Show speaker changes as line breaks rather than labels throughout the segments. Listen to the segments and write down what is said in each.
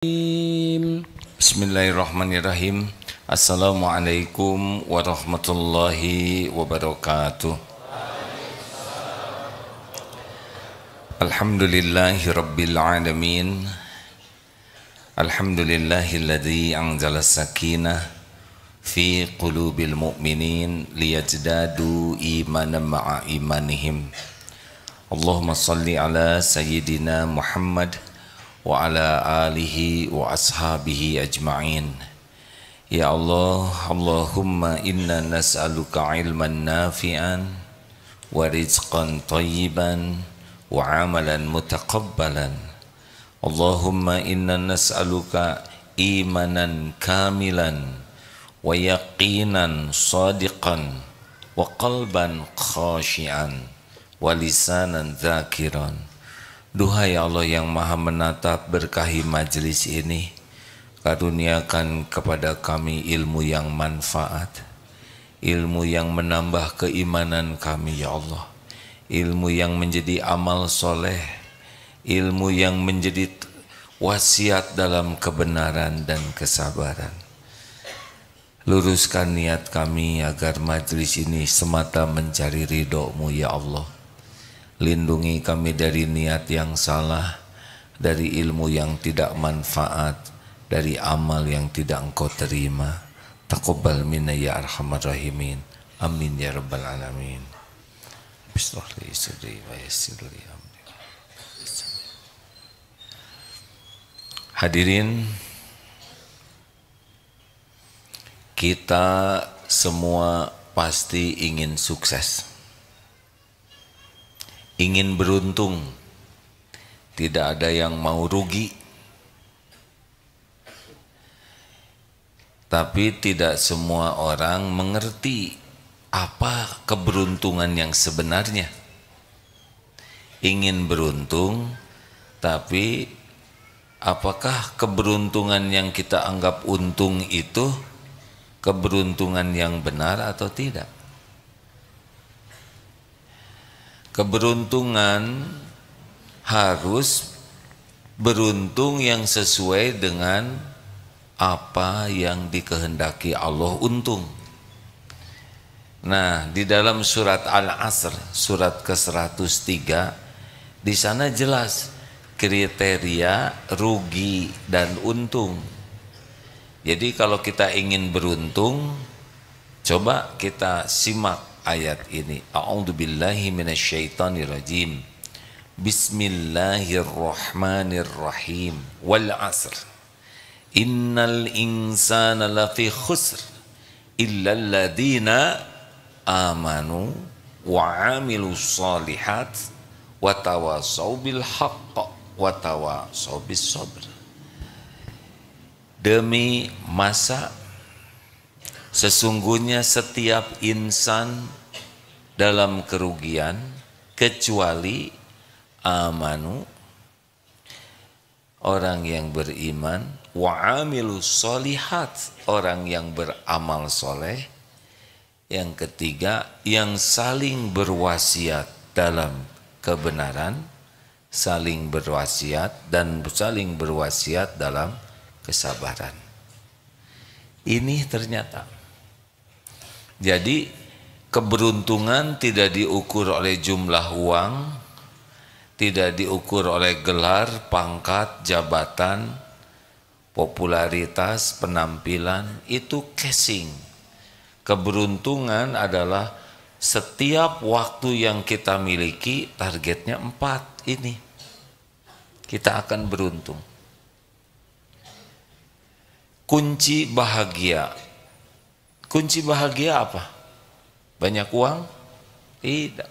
Bismillahirrahmanirrahim. Assalamualaikum warahmatullahi wabarakatuh. Alhamdulillahi rabbil alamin. Alhamdulillahilladzi anzala sakinah fi qulubil mu'minin liyazdadu imanan ma'a imanihim. Allahumma salli ala sayyidina Muhammad wa ala alihi wa ashabihi ajma'in. Ya Allah, Allahumma inna nas'aluka ilman nafi'an wa rizqan tayyiban wa amalan mutaqabbalan. Allahumma inna nas'aluka imanan kamilan wa yaqinan sadiqan wa qalban khashi'an wa lisanan dzakiran. Duhai Allah yang maha menatap, berkahi majlis ini, karuniakan kepada kami ilmu yang manfaat, ilmu yang menambah keimanan kami ya Allah, ilmu yang menjadi amal soleh, ilmu yang menjadi wasiat dalam kebenaran dan kesabaran. Luruskan niat kami agar majlis ini semata mencari ridho-Mu ya Allah. Lindungi kami dari niat yang salah, dari ilmu yang tidak manfaat, dari amal yang tidak Engkau terima. Taqabbal minna ya arhamar rahimin. Amin ya rabbal alamin. Bismillah sadri wa yassir li amri. Hadirin, kita semua pasti ingin sukses, ingin beruntung, tidak ada yang mau rugi. Tapi tidak semua orang mengerti apa keberuntungan yang sebenarnya. Ingin beruntung, tapi apakah keberuntungan yang kita anggap untung itu keberuntungan yang benar atau tidak? Keberuntungan harus beruntung yang sesuai dengan apa yang dikehendaki Allah untung. Nah, di dalam surat Al-Asr, surat ke-103, di sana jelas kriteria rugi dan untung. Jadi kalau kita ingin beruntung, coba kita simak ayat ini. A'udzubillahi minasyaitonirrajim. Bismillahirrahmanirrahim. Wal 'asr. Innal insana lafi khusr illa alladziina amanu wa 'amilus shalihat wa tawassaw bil haqq wa tawassaw bis sabr. Demi masa sesungguhnya setiap insan dalam kerugian kecuali amanu, orang yang beriman, wa amilus sholihat, orang yang beramal soleh. Yang ketiga, yang saling berwasiat dalam kebenaran, saling berwasiat dan saling berwasiat dalam kesabaran. Ini ternyata. Jadi keberuntungan tidak diukur oleh jumlah uang, tidak diukur oleh gelar, pangkat, jabatan, popularitas, penampilan, itu casing. Keberuntungan adalah setiap waktu yang kita miliki, targetnya 4 ini. Kita akan beruntung. Kunci bahagia. Kunci bahagia apa? Banyak uang? Tidak.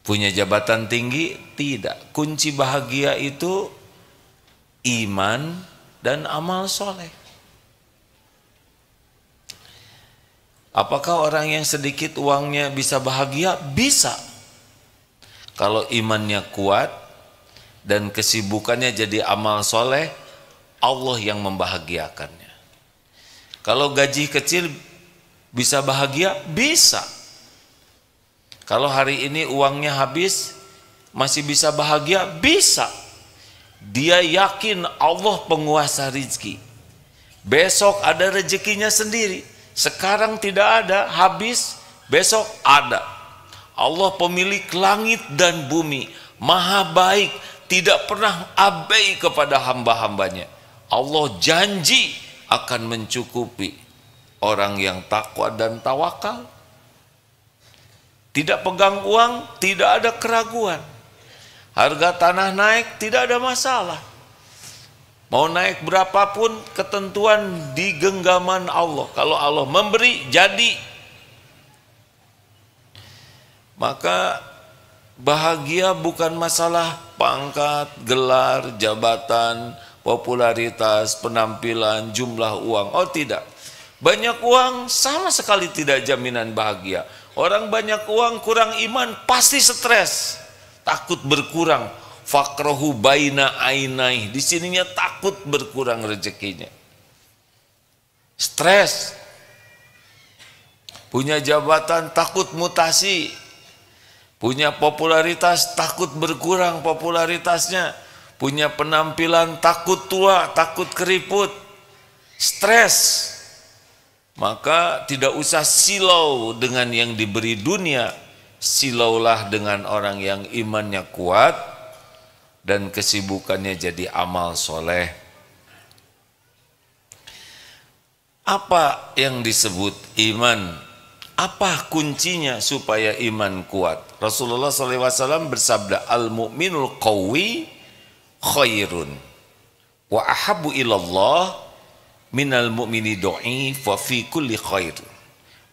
Punya jabatan tinggi? Tidak. Kunci bahagia itu iman dan amal soleh. Apakah orang yang sedikit uangnya bisa bahagia? Bisa. Kalau imannya kuat dan kesibukannya jadi amal soleh, Allah yang membahagiakannya. Kalau gaji kecil bisa bahagia? Bisa. Kalau hari ini uangnya habis, masih bisa bahagia? Bisa. Dia yakin Allah penguasa rizki. Besok ada rezekinya sendiri. Sekarang tidak ada, habis, besok ada. Allah pemilik langit dan bumi, maha baik, tidak pernah abai kepada hamba-hambanya. Allah janji akan mencukupi orang yang takwa dan tawakal. Tidak pegang uang, tidak ada keraguan. Harga tanah naik, tidak ada masalah. Mau naik berapapun, ketentuan di genggaman Allah. Kalau Allah memberi, jadi. Maka bahagia bukan masalah pangkat, gelar, jabatan, popularitas, penampilan, jumlah uang. Oh tidak. Banyak uang sama sekali tidak jaminan bahagia. Orang banyak uang kurang iman pasti stres, takut berkurang. Fakrohu baina ainai, di sininya takut berkurang rezekinya. Stres. Punya jabatan takut mutasi. Punya popularitas takut berkurang popularitasnya. Punya penampilan takut tua, takut keriput. Stres. Maka tidak usah silau dengan yang diberi dunia, silaulah dengan orang yang imannya kuat dan kesibukannya jadi amal soleh. Apa yang disebut iman? Apa kuncinya supaya iman kuat? Rasulullah SAW bersabda, al-mu'minul qawi khairun wa ahabu ilallah minal mu'mini do'if wa fi kulli khair.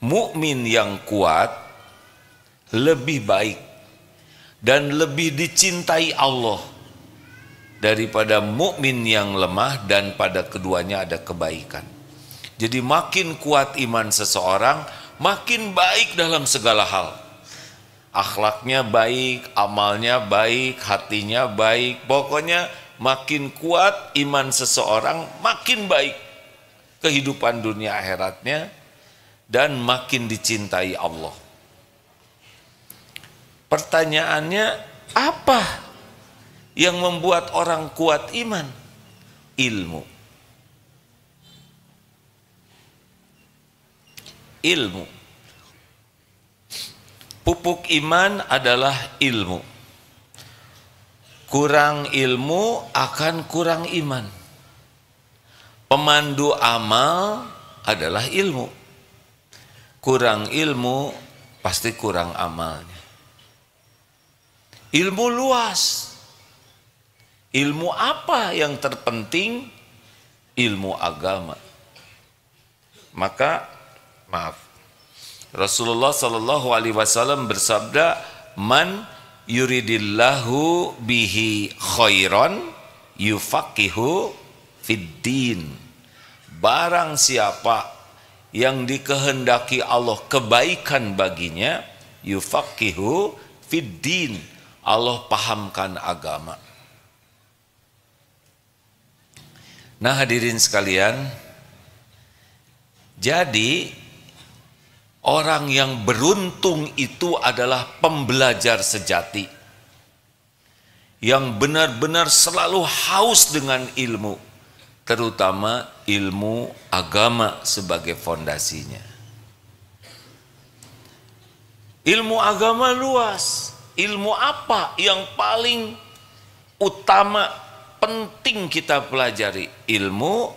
Mukmin yang kuat lebih baik dan lebih dicintai Allah daripada mukmin yang lemah, dan pada keduanya ada kebaikan. Jadi makin kuat iman seseorang, makin baik dalam segala hal. Akhlaknya baik, amalnya baik, hatinya baik. Pokoknya makin kuat iman seseorang, makin baik kehidupan dunia akhiratnya, dan makin dicintai Allah. Pertanyaannya, apa yang membuat orang kuat iman? Ilmu. Ilmu. Pupuk iman adalah ilmu. Kurang ilmu akan kurang iman. Pemandu amal adalah ilmu. Kurang ilmu pasti kurang amalnya. Ilmu luas. Ilmu apa yang terpenting? Ilmu agama. Maka Rasulullah SAW bersabda, man yuridillahu bihi khairan yufaqihu fiddin. Barang siapa yang dikehendaki Allah kebaikan baginya, yufaqihu fiddin, Allah pahamkan agama. Nah hadirin sekalian, jadi orang yang beruntung itu adalah pembelajar sejati, yang benar-benar selalu haus dengan ilmu, terutama ilmu agama sebagai fondasinya. Ilmu agama luas. Ilmu apa yang paling utama, penting kita pelajari? Ilmu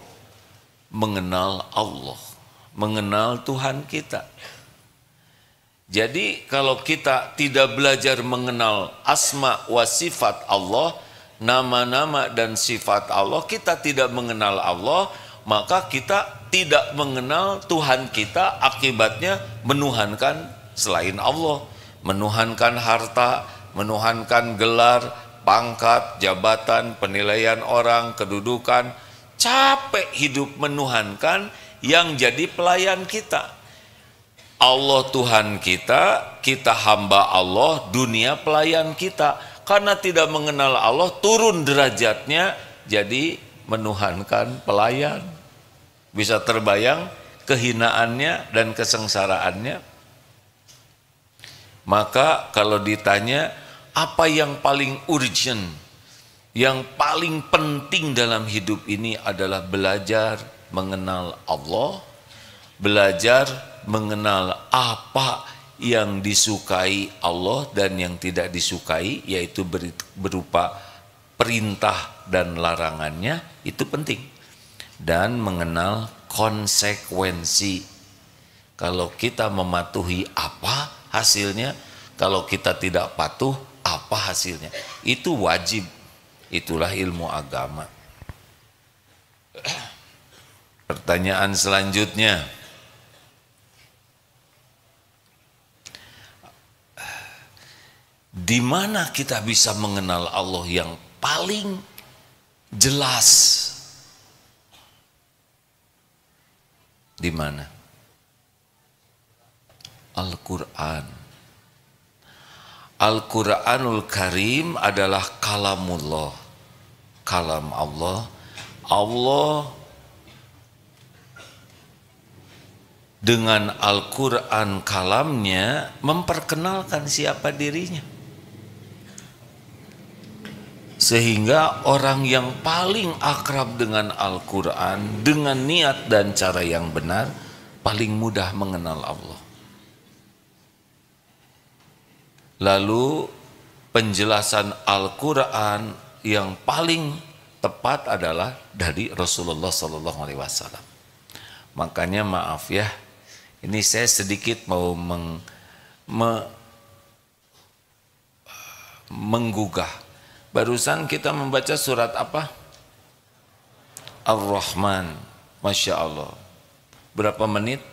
mengenal Allah, mengenal Tuhan kita. Jadi kalau kita tidak belajar mengenal asma wa sifat Allah, nama-nama dan sifat Allah, kita tidak mengenal Allah, maka kita tidak mengenal Tuhan kita. Akibatnya menuhankan selain Allah, menuhankan harta, menuhankan gelar, pangkat, jabatan, penilaian orang, kedudukan. Capek hidup menuhankan yang jadi pelayan kita. Allah Tuhan kita, kita hamba Allah, dunia pelayan kita. Karena tidak mengenal Allah, turun derajatnya jadi menuhankan pelayan. Bisa terbayang kehinaannya dan kesengsaraannya. Maka kalau ditanya apa yang paling urgent, Yang paling penting dalam hidup ini adalah belajar mengenal Allah, belajar mengenal apa yang disukai Allah dan yang tidak disukai, yaitu berupa perintah dan larangannya, itu penting. Dan mengenal konsekuensi. Kalau kita mematuhi apa hasilnya, kalau kita tidak patuh apa hasilnya. Itu wajib. Itulah ilmu agama. Pertanyaan selanjutnya, di mana kita bisa mengenal Allah yang paling jelas? Di mana? Al-Quran. Al-Quranul Karim adalah kalamullah, kalam Allah. Allah dengan Al-Quran kalamnya memperkenalkan siapa dirinya. Sehingga orang yang paling akrab dengan Al-Quran, dengan niat dan cara yang benar, paling mudah mengenal Allah. Lalu penjelasan Al-Quran yang paling tepat adalah dari Rasulullah SAW. Makanya maaf ya, ini saya sedikit mau menggugah. Barusan kita membaca surat apa? Ar-Rahman. Masya Allah. Berapa menit?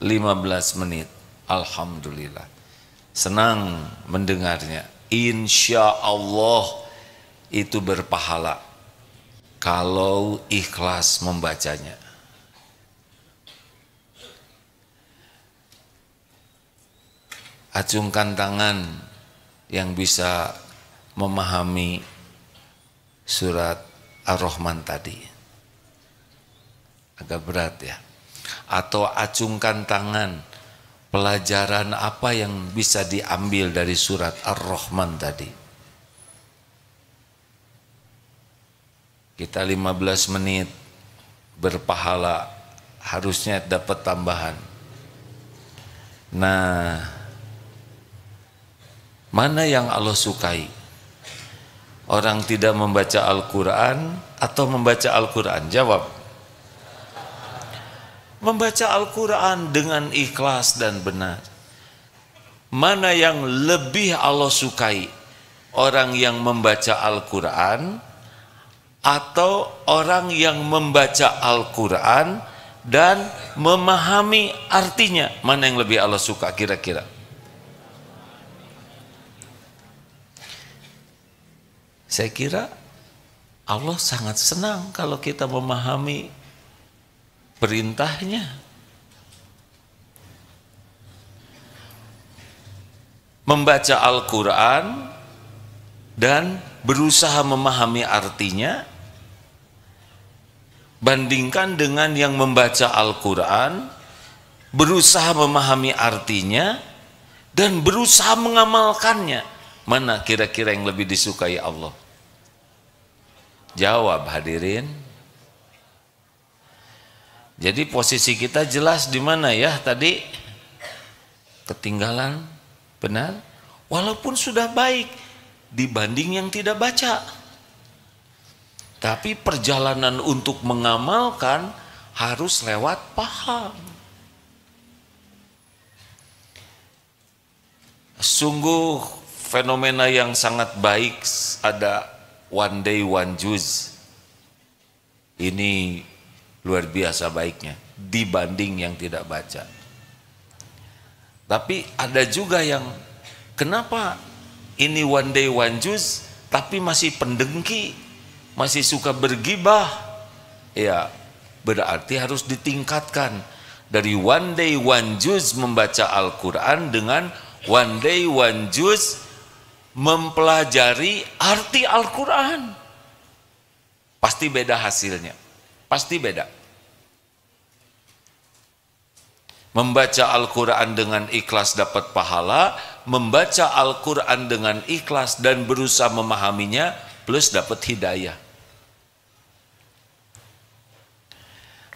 15 menit. Alhamdulillah. Senang mendengarnya. Insya Allah itu berpahala kalau ikhlas membacanya. Acungkan tangan yang bisa memahami surat Ar-Rahman tadi. Agak berat ya. Atau acungkan tangan, pelajaran apa yang bisa diambil dari surat Ar-Rahman tadi. Kita 15 menit berpahala, harusnya dapat tambahan. Nah, mana yang Allah sukai? Orang tidak membaca Al-Quran atau membaca Al-Quran? Jawab. Membaca Al-Quran dengan ikhlas dan benar. Mana yang lebih Allah sukai? Orang yang membaca Al-Quran atau orang yang membaca Al-Quran dan memahami artinya? Mana yang lebih Allah suka kira-kira? Saya kira Allah sangat senang kalau kita memahami perintahnya. Membaca Al-Quran dan berusaha memahami artinya, bandingkan dengan yang membaca Al-Quran, berusaha memahami artinya, dan berusaha mengamalkannya. Mana kira-kira yang lebih disukai Allah? Jawab hadirin. Jadi posisi kita jelas di mana ya tadi? Ketinggalan, benar? Walaupun sudah baik dibanding yang tidak baca. Tapi perjalanan untuk mengamalkan harus lewat paham. Sungguh fenomena yang sangat baik ada one day one juz. Ini luar biasa baiknya dibanding yang tidak baca. Tapi ada juga yang kenapa ini one day one juz tapi masih pendengki, masih suka bergibah. Ya, berarti harus ditingkatkan dari one day one juz membaca Al-Quran dengan one day one juz mempelajari arti Al-Quran. Pasti beda hasilnya. Pasti beda. Membaca Al-Quran dengan ikhlas dapat pahala, membaca Al-Quran dengan ikhlas dan berusaha memahaminya plus dapat hidayah.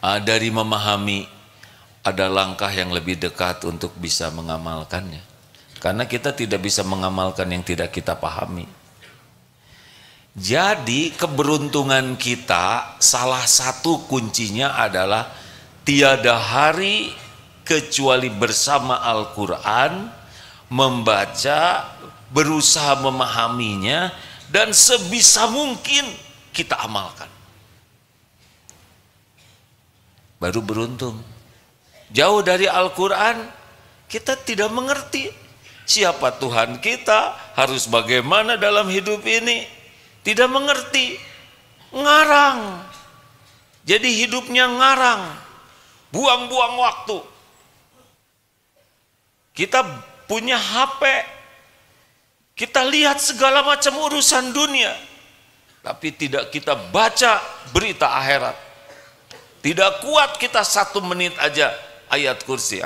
Dari memahami ada langkah yang lebih dekat untuk bisa mengamalkannya. Karena kita tidak bisa mengamalkan yang tidak kita pahami. Jadi keberuntungan kita salah satu kuncinya adalah tiada hari kecuali bersama Al-Quran, membaca, berusaha memahaminya, dan sebisa mungkin kita amalkan. Baru beruntung. Jauh dari Al-Quran, kita tidak mengerti siapa Tuhan kita, harus bagaimana dalam hidup ini. Tidak mengerti, ngarang. Jadi hidupnya ngarang, buang-buang waktu. Kita punya HP, kita lihat segala macam urusan dunia, tapi tidak kita baca berita akhirat. Tidak kuat kita 1 menit aja ayat kursi.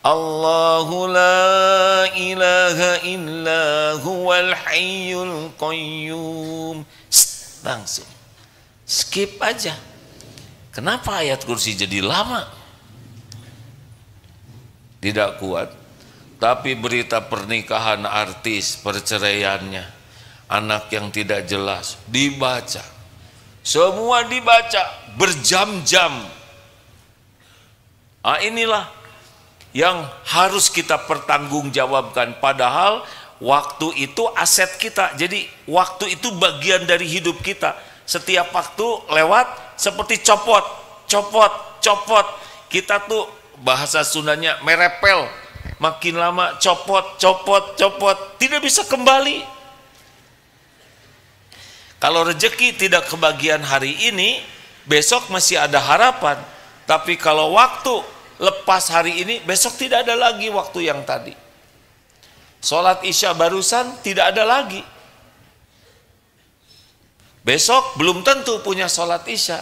Allahu la ilaha illa huwal hayyul qayyum. Langsung skip aja. Kenapa ayat kursi jadi lama? Tidak kuat. Tapi berita pernikahan artis, perceraiannya, anak yang tidak jelas dibaca. Semua dibaca berjam-jam. Inilah yang harus kita pertanggungjawabkan. Padahal waktu itu aset kita. Jadi waktu itu bagian dari hidup kita. Setiap waktu lewat seperti copot, copot, copot. Kita tuh bahasa Sundanya merepel. Makin lama copot, copot, copot, tidak bisa kembali. Kalau rezeki tidak kebagian hari ini, besok masih ada harapan. Tapi kalau waktu lepas hari ini, besok tidak ada lagi waktu yang tadi. Sholat Isya barusan tidak ada lagi. Besok belum tentu punya sholat Isya.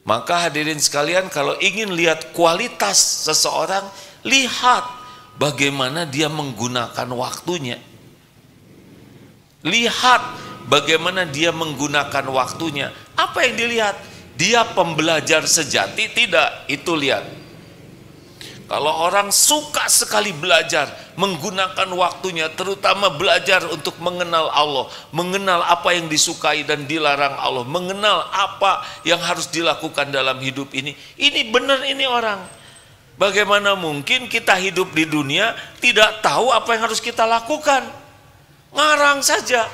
Maka hadirin sekalian, kalau ingin lihat kualitas seseorang, lihat bagaimana dia menggunakan waktunya. Lihat bagaimana dia menggunakan waktunya. Apa yang dilihat? Dia pembelajar sejati? Tidak, itu lihat. Kalau orang suka sekali belajar, menggunakan waktunya, terutama belajar untuk mengenal Allah, mengenal apa yang disukai dan dilarang Allah, mengenal apa yang harus dilakukan dalam hidup ini benar ini orang. Bagaimana mungkin kita hidup di dunia tidak tahu apa yang harus kita lakukan? Ngarang saja,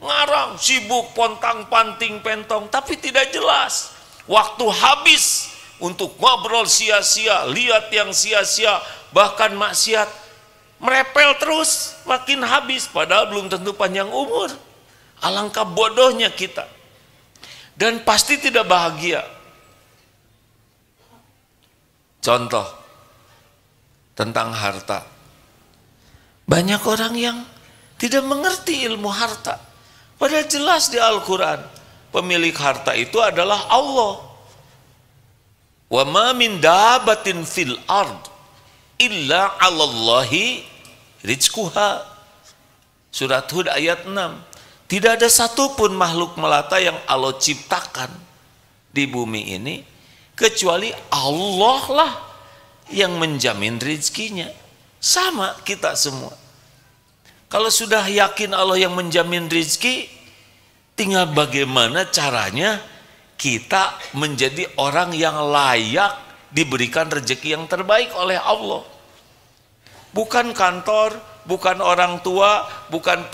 ngarang, sibuk, pontang-panting, pentong, tapi tidak jelas. Waktu habis untuk ngobrol sia-sia, lihat yang sia-sia, bahkan maksiat, merepel terus, makin habis, padahal belum tentu panjang umur. Alangkah bodohnya kita, dan pasti tidak bahagia. Contoh tentang harta, banyak orang yang tidak mengerti ilmu harta, padahal jelas di Al-Quran pemilik harta itu adalah Allah. Wa ma min dabatin fil ard illa 'alallahi rizquha. Surat Hud ayat 6. Tidak ada satupun makhluk melata yang Allah ciptakan di bumi ini kecuali Allah lah yang menjamin rezekinya. Sama kita semua. Kalau sudah yakin Allah yang menjamin rezeki, tinggal bagaimana caranya kita menjadi orang yang layak diberikan rezeki yang terbaik oleh Allah. Bukan kantor, bukan orang tua, bukan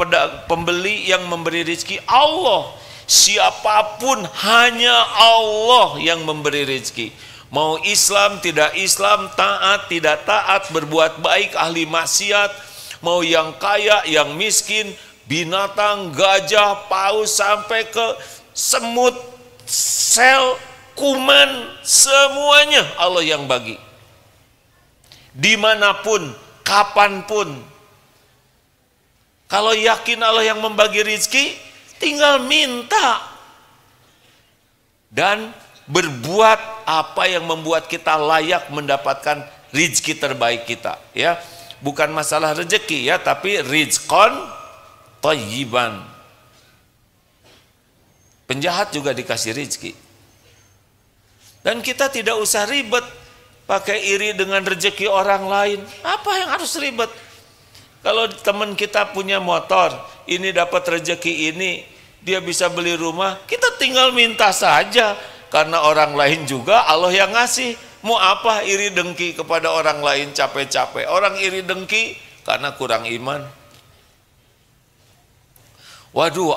pembeli yang memberi rezeki, Allah. Siapapun, hanya Allah yang memberi rezeki. Mau Islam, tidak Islam, taat, tidak taat, berbuat baik, ahli maksiat, mau yang kaya, yang miskin, binatang, gajah, paus, sampai ke semut, sel, kuman, semuanya Allah yang bagi. Dimanapun, kapanpun. Kalau yakin Allah yang membagi rezeki, tinggal minta. Dan berbuat apa yang membuat kita layak mendapatkan rezeki terbaik kita, ya. Bukan masalah rezeki ya, tapi rizqan thayyiban. Penjahat juga dikasih rezeki. Dan kita tidak usah ribet pakai iri dengan rezeki orang lain. Apa yang harus ribet? Kalau teman kita punya motor, ini dapat rezeki ini, dia bisa beli rumah, kita tinggal minta saja. Karena orang lain juga Allah yang ngasih. Mau apa iri dengki kepada orang lain capek-capek? Orang iri dengki karena kurang iman. Waduh,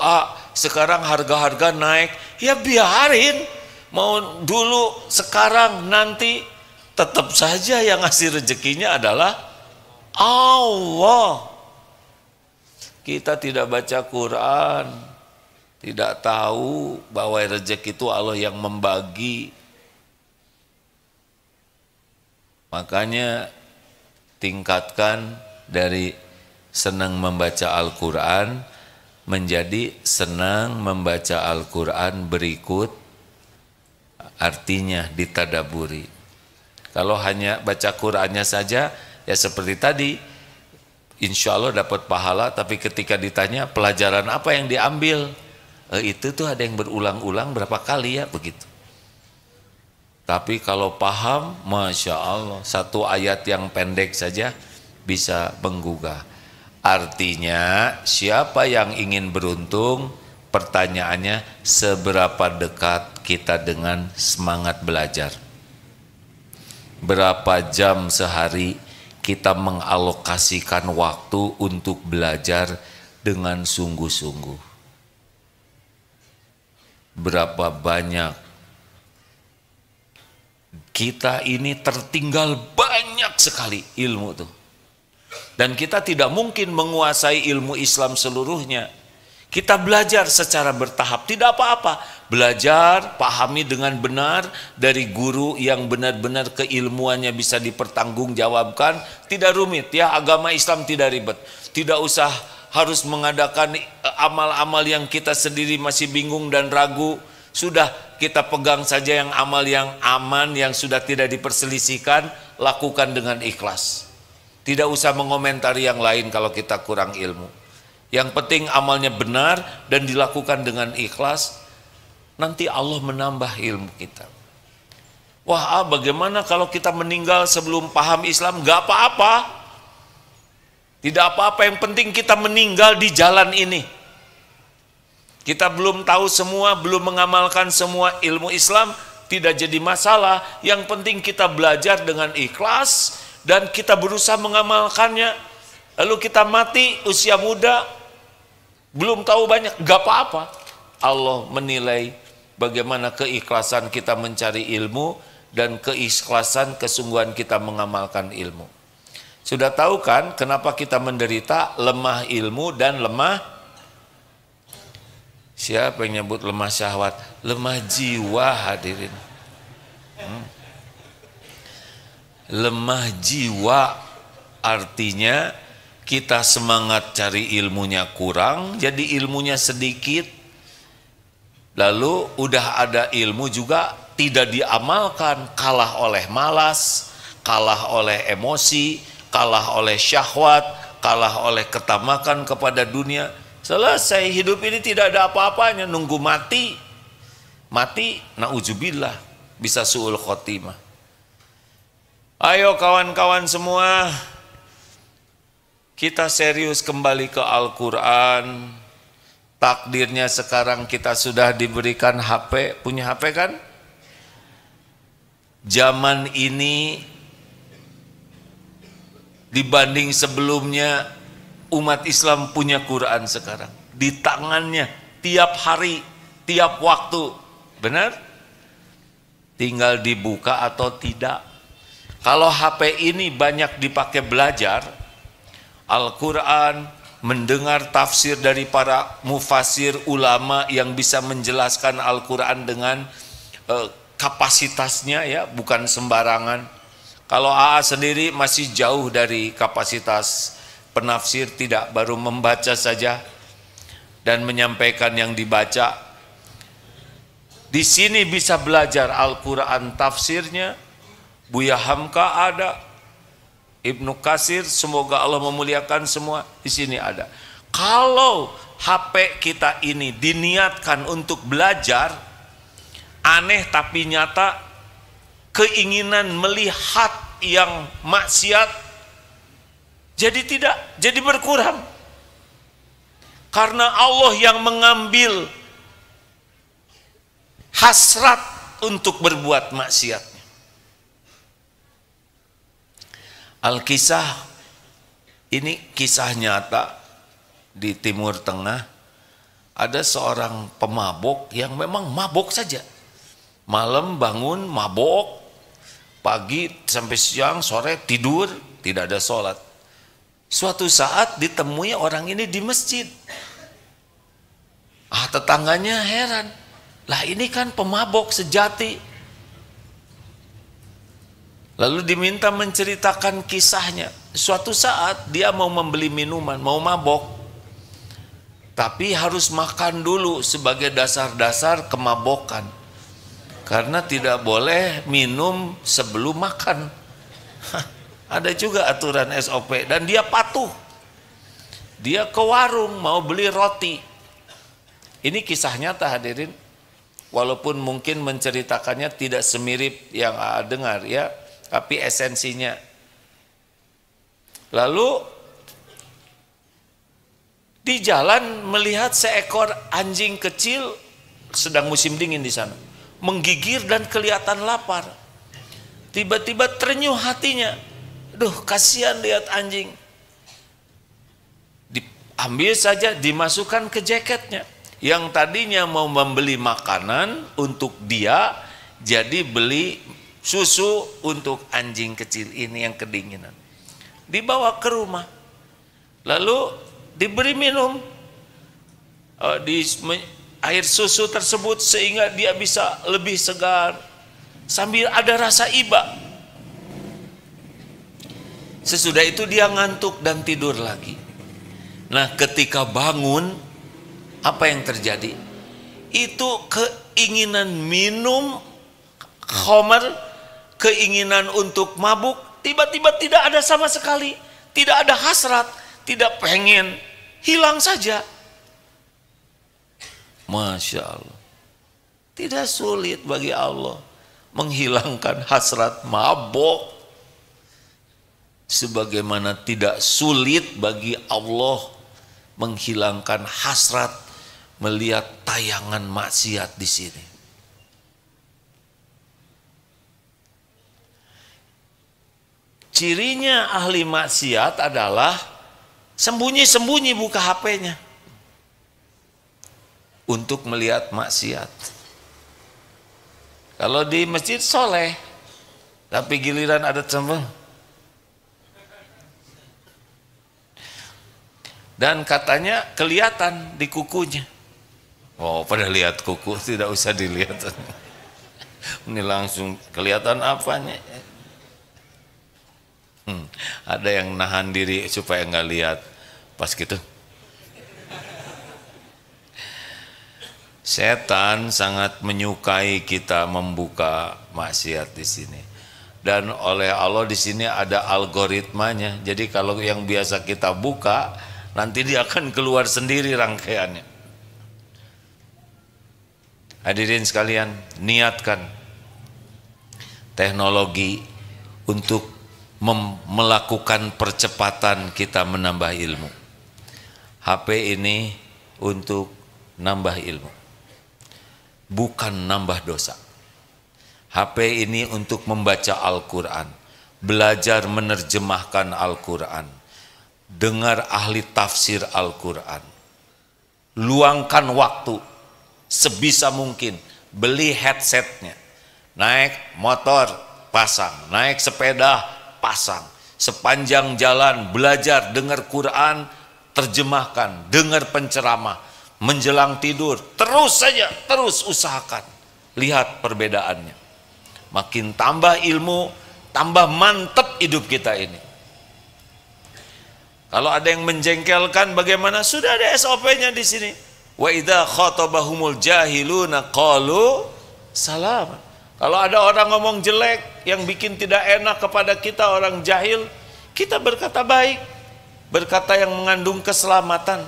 sekarang harga-harga naik. Ya biarin. Mau dulu, sekarang, nanti. Tetap saja yang ngasih rezekinya adalah Allah. Kita tidak baca Quran, tidak tahu bahwa rezeki itu Allah yang membagi. Makanya tingkatkan dari senang membaca Al-Quran menjadi senang membaca Al-Quran berikut artinya ditadaburi. Kalau hanya baca Qurannya saja, ya seperti tadi, insya Allah dapat pahala, tapi ketika ditanya pelajaran apa yang diambil, itu tuh ada yang berulang-ulang berapa kali ya, begitu. Tapi kalau paham, Masya Allah, satu ayat yang pendek saja bisa menggugah. Artinya, siapa yang ingin beruntung, pertanyaannya seberapa dekat kita dengan semangat belajar. Berapa jam sehari kita mengalokasikan waktu untuk belajar dengan sungguh-sungguh. Berapa banyak kita ini tertinggal banyak sekali ilmu tuh. Dan kita tidak mungkin menguasai ilmu Islam seluruhnya. Kita belajar secara bertahap, tidak apa-apa. Belajar, pahami dengan benar dari guru yang benar-benar keilmuannya bisa dipertanggungjawabkan. Tidak rumit ya, agama Islam tidak ribet. Tidak usah harus mengadakan amal-amal yang kita sendiri masih bingung dan ragu. Sudah kita pegang saja yang amal yang aman, yang sudah tidak diperselisihkan, lakukan dengan ikhlas. Tidak usah mengomentari yang lain kalau kita kurang ilmu. Yang penting amalnya benar dan dilakukan dengan ikhlas. Nanti Allah menambah ilmu kita. Wah, bagaimana kalau kita meninggal sebelum paham Islam? Gak apa-apa. Tidak apa-apa, yang penting kita meninggal di jalan ini. Kita belum tahu semua, belum mengamalkan semua ilmu Islam, tidak jadi masalah. Yang penting kita belajar dengan ikhlas dan kita berusaha mengamalkannya. Lalu kita mati usia muda, belum tahu banyak, gak apa-apa. Allah menilai bagaimana keikhlasan kita mencari ilmu dan keikhlasan kesungguhan kita mengamalkan ilmu. Sudah tahu kan kenapa kita menderita lemah ilmu dan lemah, siapa yang nyebut lemah syahwat? Lemah jiwa, hadirin. Lemah jiwa artinya kita semangat cari ilmunya kurang, jadi ilmunya sedikit. Lalu udah ada ilmu juga tidak diamalkan, kalah oleh malas, kalah oleh emosi, kalah oleh syahwat, kalah oleh ketamakan kepada dunia. Selesai, hidup ini tidak ada apa-apanya, nunggu mati. Mati, na'udzubillah, bisa su'ul khotimah. Ayo kawan-kawan semua, kita serius kembali ke Al-Quran. Takdirnya sekarang kita sudah diberikan HP, punya HP kan? Zaman ini dibanding sebelumnya, umat Islam punya Quran sekarang. Di tangannya, tiap hari, tiap waktu. Benar? Tinggal dibuka atau tidak. Kalau HP ini banyak dipakai belajar Al-Quran, mendengar tafsir dari para mufasir ulama yang bisa menjelaskan Al-Quran dengan kapasitasnya, ya, bukan sembarangan. Kalau AA sendiri masih jauh dari kapasitas penafsir, tidak, baru membaca saja dan menyampaikan yang dibaca. Di sini bisa belajar Al-Quran tafsirnya, Buya Hamka ada, Ibnu Katsir, semoga Allah memuliakan semua, di sini ada. Kalau HP kita ini diniatkan untuk belajar, aneh tapi nyata, keinginan melihat yang maksiat jadi berkurang. Karena Allah yang mengambil hasrat untuk berbuat maksiat. Al-Kisah ini kisah nyata di Timur Tengah. Ada seorang pemabok yang memang mabok saja. Malam bangun mabok, pagi sampai siang, sore tidur, tidak ada sholat. Suatu saat ditemui orang ini di masjid. Tetangganya heran, lah ini kan pemabok sejati. Lalu diminta menceritakan kisahnya. Suatu saat dia mau membeli minuman, mau mabok, tapi harus makan dulu sebagai dasar-dasar kemabokan. Karena tidak boleh minum sebelum makan. Ada juga aturan SOP, dan dia patuh. Dia ke warung mau beli roti. Ini kisah nyata hadirin. Walaupun mungkin menceritakannya tidak semirip yang dengar ya, tapi esensinya. Lalu di jalan melihat seekor anjing kecil, sedang musim dingin di sana, menggigir dan kelihatan lapar. Tiba-tiba terenyuh hatinya, duh kasihan lihat anjing. Diambil saja, dimasukkan ke jaketnya. Yang tadinya mau membeli makanan untuk dia, jadi beli susu untuk anjing kecil ini yang kedinginan. Dibawa ke rumah, lalu diberi minum di air susu tersebut sehingga dia bisa lebih segar sambil ada rasa iba. Sesudah itu dia ngantuk dan tidur lagi. Nah, ketika bangun, apa yang terjadi? Itu keinginan minum khamar, keinginan untuk mabuk, tiba-tiba tidak ada sama sekali. Tidak ada hasrat, tidak pengen, hilang saja. Masya Allah. Tidak sulit bagi Allah menghilangkan hasrat mabuk, sebagaimana tidak sulit bagi Allah menghilangkan hasrat melihat tayangan maksiat di sini. Cirinya ahli maksiat adalah sembunyi-sembunyi buka HP-nya untuk melihat maksiat. Kalau di masjid soleh, tapi giliran ada cembung. Dan katanya kelihatan di kukunya. Oh, pada lihat kuku, tidak usah dilihat. Ini langsung kelihatan apanya. Ada yang nahan diri supaya nggak lihat. Pas gitu. Setan sangat menyukai kita membuka maksiat di sini. Dan oleh Allah di sini ada algoritmanya. Jadi kalau yang biasa kita buka, nanti dia akan keluar sendiri rangkaiannya. Hadirin sekalian, niatkan teknologi untuk melakukan percepatan kita menambah ilmu. HP ini untuk nambah ilmu, bukan nambah dosa. HP ini untuk membaca Al-Quran, belajar menerjemahkan Al-Quran, dengar ahli tafsir Al-Quran. Luangkan waktu sebisa mungkin, beli headsetnya, naik motor pasang, naik sepeda pasang, sepanjang jalan belajar, dengar Quran, terjemahkan, dengar penceramah, menjelang tidur, terus saja, terus usahakan. Lihat perbedaannya. Makin tambah ilmu, tambah mantap hidup kita ini. Kalau ada yang menjengkelkan bagaimana? Sudah ada SOP-nya di sini. Wa idza khatabahumul jahiluna qalu salam. Kalau ada orang ngomong jelek yang bikin tidak enak kepada kita, orang jahil, kita berkata baik, berkata yang mengandung keselamatan.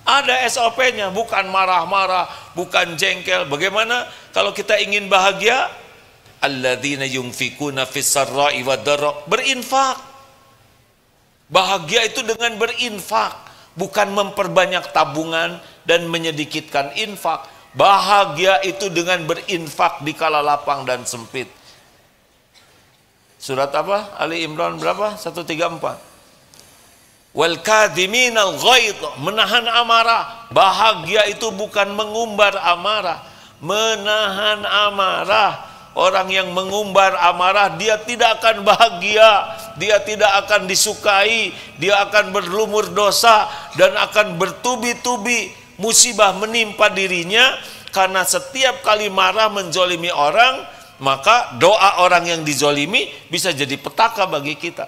Ada SOP-nya, bukan marah-marah, bukan jengkel. Bagaimana kalau kita ingin bahagia? Alladzina yunfikuna fis sarra'i wad dharra, berinfak. Bahagia itu dengan berinfak, bukan memperbanyak tabungan dan menyedikitkan infak. Bahagia itu dengan berinfak di kala lapang dan sempit. Surat apa? Ali Imran berapa? 134. Wal kadhiminal ghaidh, menahan amarah. Bahagia itu bukan mengumbar amarah, menahan amarah. Orang yang mengumbar amarah, dia tidak akan bahagia, dia tidak akan disukai, dia akan berlumur dosa dan akan bertubi-tubi musibah menimpa dirinya. Karena setiap kali marah menzolimi orang, maka doa orang yang dizolimi bisa jadi petaka bagi kita.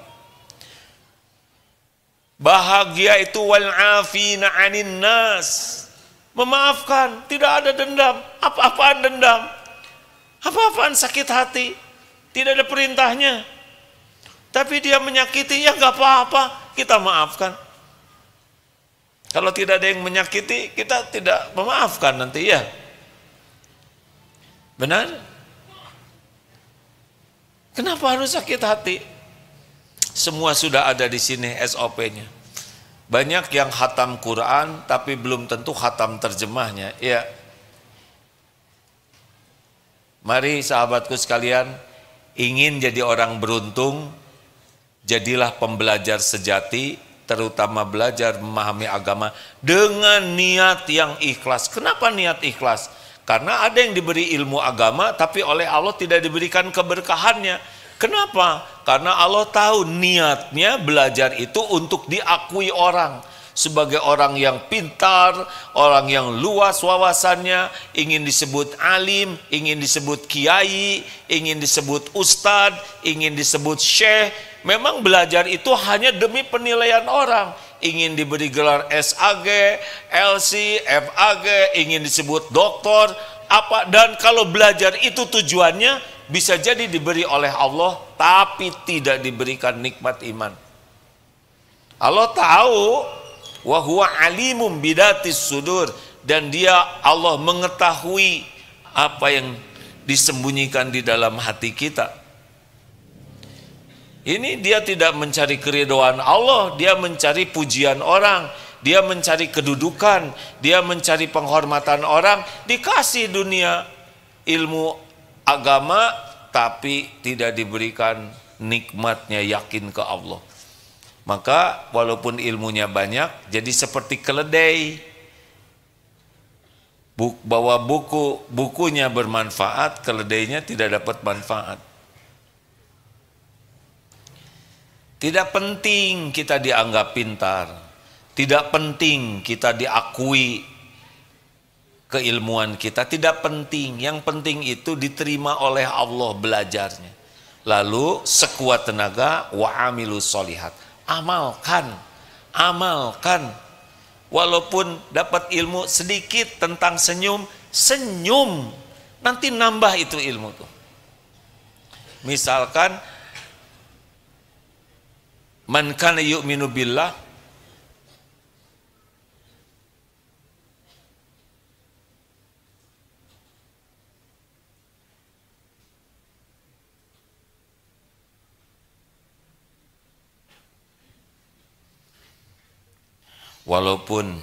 Bahagia itu wal afina 'anin nas, memaafkan, tidak ada dendam. Apa-apaan dendam, apa-apaan sakit hati, tidak ada perintahnya, tapi dia menyakiti, ya gak apa-apa, kita maafkan. Kalau tidak ada yang menyakiti, kita tidak memaafkan nanti, ya. Benar? Kenapa harus sakit hati? Semua sudah ada di sini SOP-nya. Banyak yang khatam Quran tapi belum tentu khatam terjemahnya. Ya. Mari sahabatku sekalian, ingin jadi orang beruntung, jadilah pembelajar sejati, terutama belajar memahami agama dengan niat yang ikhlas. Kenapa niat ikhlas? Karena ada yang diberi ilmu agama tapi oleh Allah tidak diberikan keberkahannya. Kenapa? Karena Allah tahu niatnya belajar itu untuk diakui orang sebagai orang yang pintar, orang yang luas wawasannya, ingin disebut alim, ingin disebut kiai, ingin disebut ustadz, ingin disebut syekh. Memang belajar itu hanya demi penilaian orang, ingin diberi gelar SAG, LC, FAG, ingin disebut doktor, apa. Dan kalau belajar itu tujuannya bisa jadi diberi oleh Allah tapi tidak diberikan nikmat iman. Allah tahu wa huwa alimum bidatis sudur, dan dia Allah mengetahui apa yang disembunyikan di dalam hati kita. Ini dia tidak mencari keridhaan Allah, dia mencari pujian orang, dia mencari kedudukan, dia mencari penghormatan orang. Dikasih dunia ilmu agama tapi tidak diberikan nikmatnya yakin ke Allah. Maka walaupun ilmunya banyak, jadi seperti keledai. Bawa bukunya bermanfaat, keledainya tidak dapat manfaat. Tidak penting kita dianggap pintar, tidak penting kita diakui keilmuan kita, tidak penting. Yang penting itu diterima oleh Allah belajarnya. Lalu sekuat tenaga wa amilus solihat, amalkan, amalkan. Walaupun dapat ilmu sedikit tentang senyum, senyum, nanti nambah itu ilmu tuh. Misalkan man kana yu'minu billah, walaupun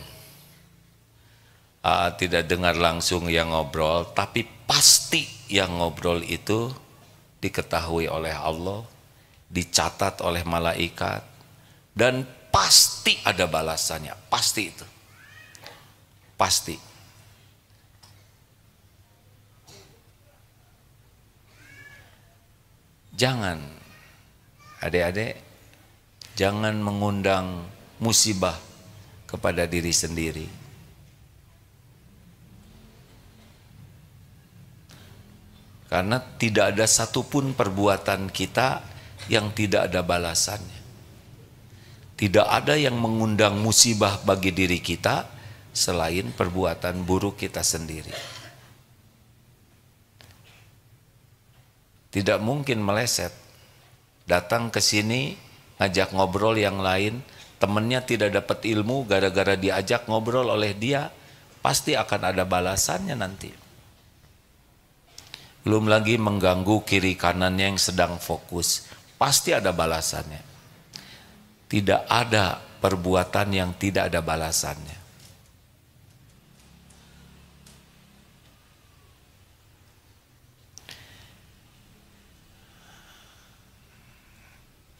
tidak dengar langsung yang ngobrol, tapi pasti yang ngobrol itu diketahui oleh Allah, dicatat oleh malaikat, dan pasti ada balasannya, pasti itu, pasti. Jangan, adik-adik, jangan mengundang musibah kepada diri sendiri. Karena tidak ada satupun perbuatan kita yang tidak ada balasannya. Tidak ada yang mengundang musibah bagi diri kita selain perbuatan buruk kita sendiri. Tidak mungkin meleset. Datang ke sini, ngajak ngobrol yang lain, temennya tidak dapat ilmu gara-gara diajak ngobrol oleh dia, pasti akan ada balasannya nanti. Belum lagi mengganggu kiri kanannya yang sedang fokus, pasti ada balasannya. Tidak ada perbuatan yang tidak ada balasannya.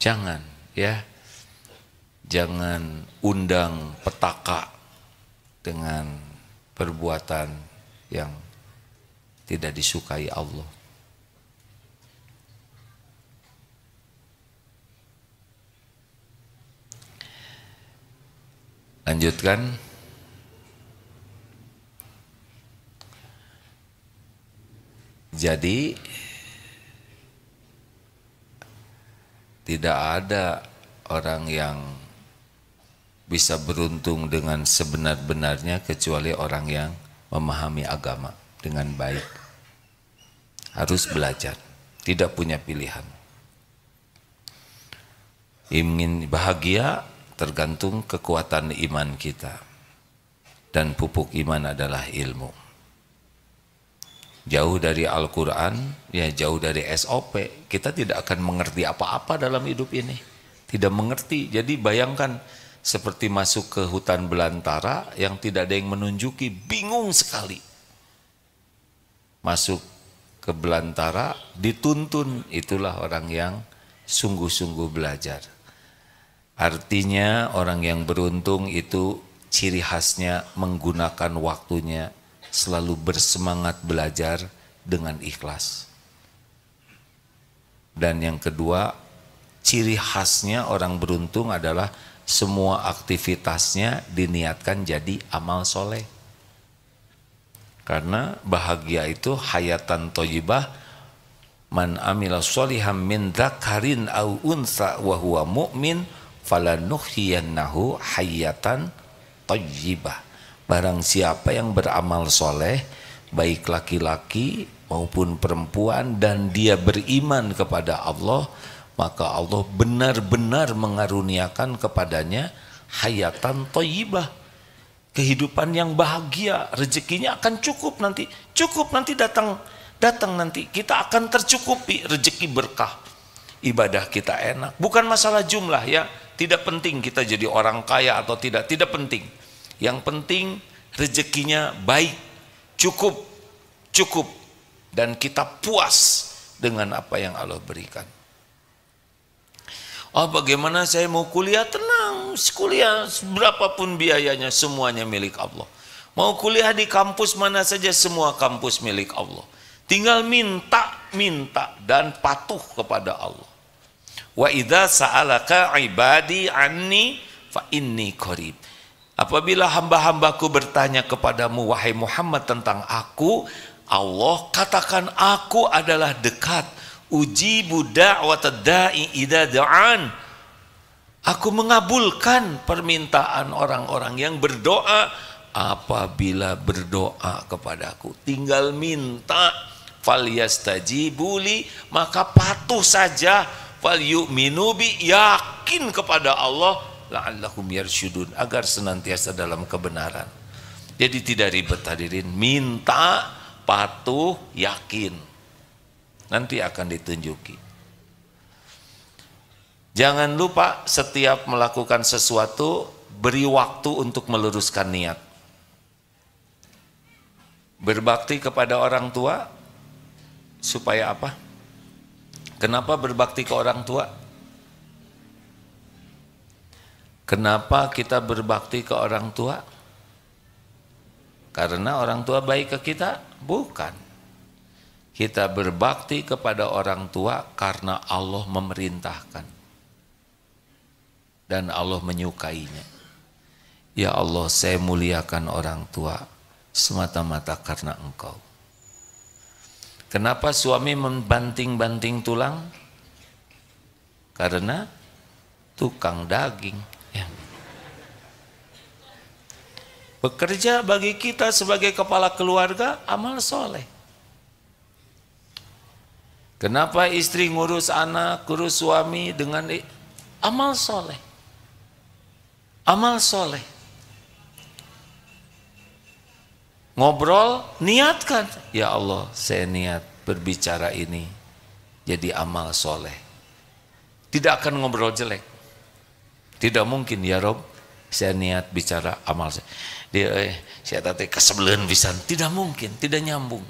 Jangan, ya, jangan undang petaka dengan perbuatan yang tidak disukai Allah. Lanjutkan. Jadi tidak ada orang yang bisa beruntung dengan sebenar-benarnya kecuali orang yang memahami agama dengan baik. Harus belajar, tidak punya pilihan. Ingin bahagia tergantung kekuatan iman kita. Dan pupuk iman adalah ilmu. Jauh dari Al-Quran, ya jauh dari SOP, kita tidak akan mengerti apa-apa dalam hidup ini. Tidak mengerti, jadi bayangkan seperti masuk ke hutan belantara yang tidak ada yang menunjuki, bingung sekali. Masuk ke belantara, dituntun, itulah orang yang sungguh-sungguh belajar. Artinya orang yang beruntung itu ciri khasnya menggunakan waktunya, selalu bersemangat belajar dengan ikhlas. Dan yang kedua, ciri khasnya orang beruntung adalah semua aktivitasnya diniatkan jadi amal soleh. Karena bahagia itu hayatan thayyibah, man amila sholihan min dzakarin au unsa wa huwa mu'min falanuhyiyannahu hayatan thayyibah. Barang siapa yang beramal soleh, baik laki-laki maupun perempuan, dan dia beriman kepada Allah, maka Allah benar-benar mengaruniakan kepadanya hayatan thayyibah, kehidupan yang bahagia. Rezekinya akan cukup nanti, datang nanti, kita akan tercukupi rezeki berkah. Ibadah kita enak, bukan masalah jumlah ya, tidak penting kita jadi orang kaya atau tidak penting. Yang penting rezekinya baik, cukup, dan kita puas dengan apa yang Allah berikan. Oh, bagaimana saya mau kuliah? Tenang, kuliah berapapun biayanya semuanya milik Allah. Mau kuliah di kampus mana saja, semua kampus milik Allah. Tinggal minta dan patuh kepada Allah. Wa idza sa'alaka ibadi anni fa inni qarib. Apabila hamba-hambaku bertanya kepadamu wahai Muhammad tentang aku, Allah katakan aku adalah dekat. Ujibu da'watad da'i idza da'an. Aku mengabulkan permintaan orang-orang yang berdoa apabila berdoa kepadaku. Tinggal minta, falyastajibuli, maka patuh saja, falyu'minu bi, yakin kepada Allah, la'allahum yarsyudun, agar senantiasa dalam kebenaran. Jadi tidak ribet hadirin, minta, patuh, yakin, nanti akan ditunjuki. Jangan lupa setiap melakukan sesuatu beri waktu untuk meluruskan niat. Berbakti kepada orang tua supaya apa? Kenapa berbakti ke orang tua? Kenapa kita berbakti ke orang tua? Karena orang tua baik ke kita? Bukan. Kita berbakti kepada orang tua karena Allah memerintahkan dan Allah menyukainya. Ya Allah, saya muliakan orang tua semata-mata karena Engkau. Kenapa suami membanting-banting tulang? Karena tukang daging. Ya. Bekerja bagi kita sebagai kepala keluarga amal soleh. Kenapa istri ngurus anak, ngurus suami dengan amal soleh? Amal soleh. Ngobrol, niatkan. Ya Allah, saya niat berbicara ini jadi amal soleh. Tidak akan ngobrol jelek. Tidak mungkin, ya Rob, saya niat bicara amal soleh. Saya tadi kesebelan pisan. Tidak mungkin, tidak nyambung.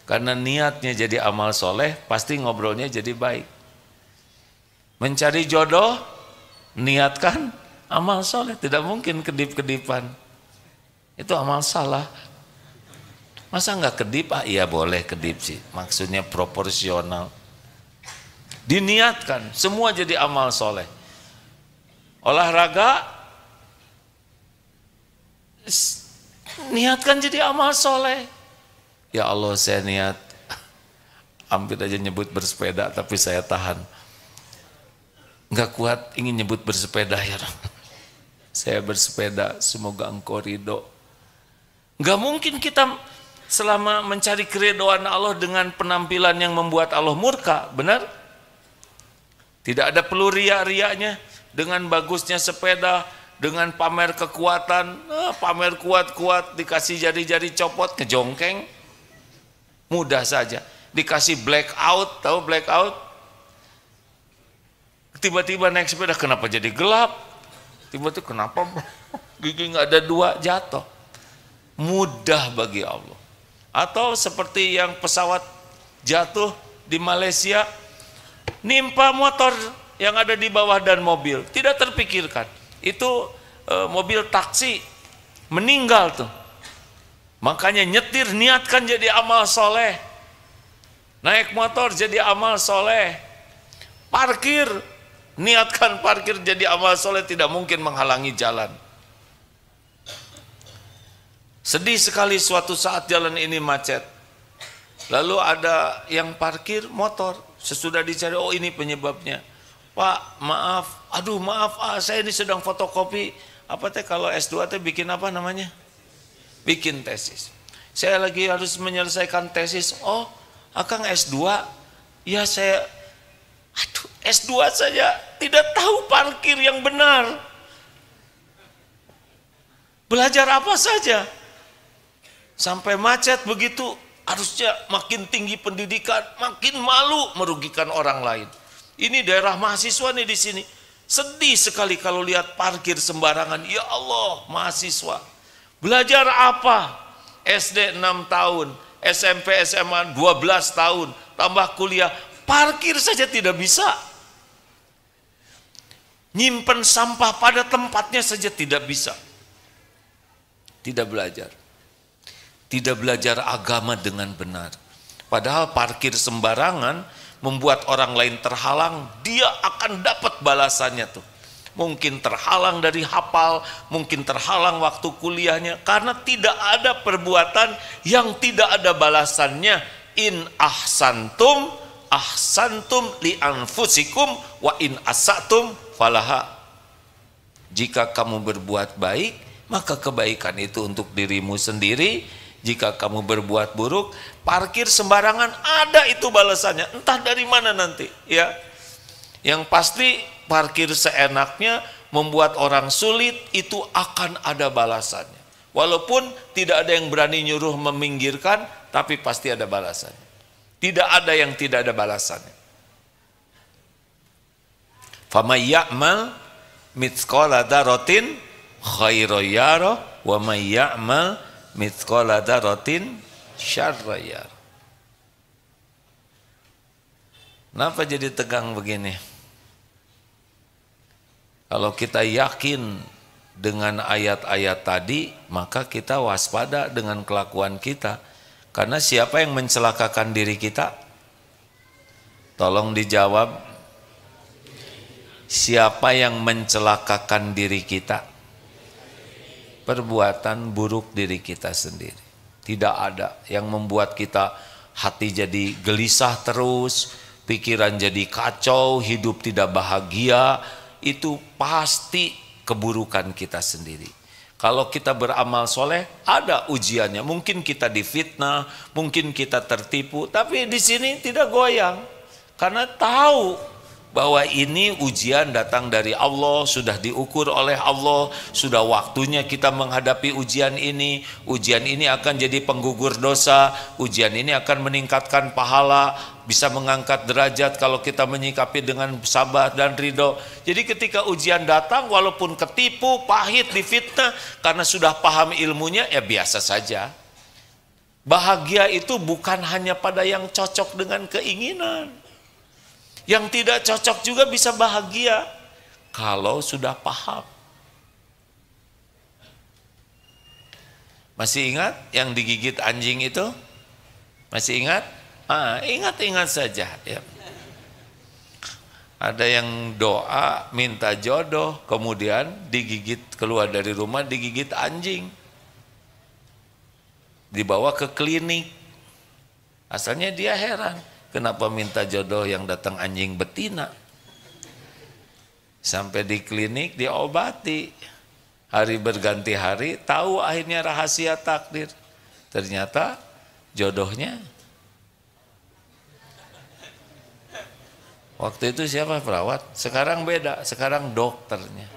Karena niatnya jadi amal soleh, pasti ngobrolnya jadi baik. Mencari jodoh, niatkan amal soleh. Tidak mungkin kedip-kedipan. Itu amal salah. Masa nggak kedip? Ah iya boleh kedip sih. Maksudnya proporsional. Diniatkan, semua jadi amal soleh. Olahraga, niatkan jadi amal soleh. Ya Allah, saya niat, hampir aja nyebut bersepeda, tapi saya tahan. Nggak kuat, ingin nyebut bersepeda ya. Saya bersepeda, semoga engkau ridho. Nggak mungkin kita selama mencari keridhaan Allah dengan penampilan yang membuat Allah murka, benar? Tidak ada perlu ria-rianya dengan bagusnya sepeda, dengan pamer kekuatan, pamer kuat-kuat, dikasih jari-jari copot, ngejongkeng. Mudah saja, dikasih blackout, tahu blackout? Tiba-tiba naik sepeda, kenapa jadi gelap? Tiba-tiba kenapa gigi nggak ada dua, jatuh. Mudah bagi Allah. Atau seperti yang pesawat jatuh di Malaysia, nimpa motor yang ada di bawah dan mobil, tidak terpikirkan. Itu mobil taksi meninggal tuh. Makanya nyetir niatkan jadi amal soleh. Naik motor jadi amal soleh. Parkir, niatkan parkir jadi amal soleh, tidak mungkin menghalangi jalan. Sedih sekali suatu saat jalan ini macet. Lalu ada yang parkir motor. Sesudah dicari, oh ini penyebabnya. Pak, maaf, aduh maaf, saya ini sedang fotokopi. Apa teh kalau S2 teh bikin apa namanya? Bikin tesis. Saya lagi harus menyelesaikan tesis. Oh, Akang S2? Ya saya, aduh S2 saja tidak tahu parkir yang benar. Belajar apa saja? Sampai macet begitu, harusnya makin tinggi pendidikan, makin malu merugikan orang lain. Ini daerah mahasiswa nih di sini. Sedih sekali kalau lihat parkir sembarangan. Ya Allah, mahasiswa. Belajar apa? SD 6 tahun, SMP SMA 12 tahun, tambah kuliah, parkir saja tidak bisa. Nyimpen sampah pada tempatnya saja tidak bisa. Tidak belajar. Tidak belajar agama dengan benar. Padahal parkir sembarangan membuat orang lain terhalang, dia akan dapat balasannya tuh. Mungkin terhalang dari hafal, mungkin terhalang waktu kuliahnya, karena tidak ada perbuatan yang tidak ada balasannya. In ahsantum, ahsantum li anfusikum, wa in asatum falaha. Jika kamu berbuat baik, maka kebaikan itu untuk dirimu sendiri. Jika kamu berbuat buruk, parkir sembarangan, ada itu balasannya, entah dari mana nanti, ya. Yang pasti parkir seenaknya membuat orang sulit, itu akan ada balasannya. Walaupun tidak ada yang berani nyuruh meminggirkan, tapi pasti ada balasannya. Tidak ada yang tidak ada balasannya. Famay ya'mal mithqala dzarratin khairan yarah wa may ya'mal mithqala dzarratin syarran yarah. Kenapa jadi tegang begini? Kalau kita yakin dengan ayat-ayat tadi, maka kita waspada dengan kelakuan kita. Karena siapa yang mencelakakan diri kita? Tolong dijawab. Siapa yang mencelakakan diri kita? Perbuatan buruk diri kita sendiri. Tidak ada yang membuat kita hati jadi gelisah terus, pikiran jadi kacau, hidup tidak bahagia. Itu pasti keburukan kita sendiri. Kalau kita beramal soleh, ada ujiannya. Mungkin kita difitnah, mungkin kita tertipu, tapi di sini tidak goyang. Karena tahu bahwa ini ujian datang dari Allah, sudah diukur oleh Allah, sudah waktunya kita menghadapi ujian ini. Ujian ini akan jadi penggugur dosa, ujian ini akan meningkatkan pahala, bisa mengangkat derajat kalau kita menyikapi dengan sabar dan ridho. Jadi ketika ujian datang, walaupun ketipu, pahit, difitnah, karena sudah paham ilmunya, ya biasa saja. Bahagia itu bukan hanya pada yang cocok dengan keinginan. Yang tidak cocok juga bisa bahagia kalau sudah paham. Masih ingat yang digigit anjing itu? Masih ingat? Ingat-ingat saja ya. Ada yang doa minta jodoh, kemudian digigit, keluar dari rumah digigit anjing, dibawa ke klinik. Asalnya dia heran, kenapa minta jodoh yang datang anjing betina. Sampai di klinik diobati, hari berganti hari, tahu akhirnya rahasia takdir. Ternyata jodohnya waktu itu siapa perawat? Sekarang beda, sekarang dokternya.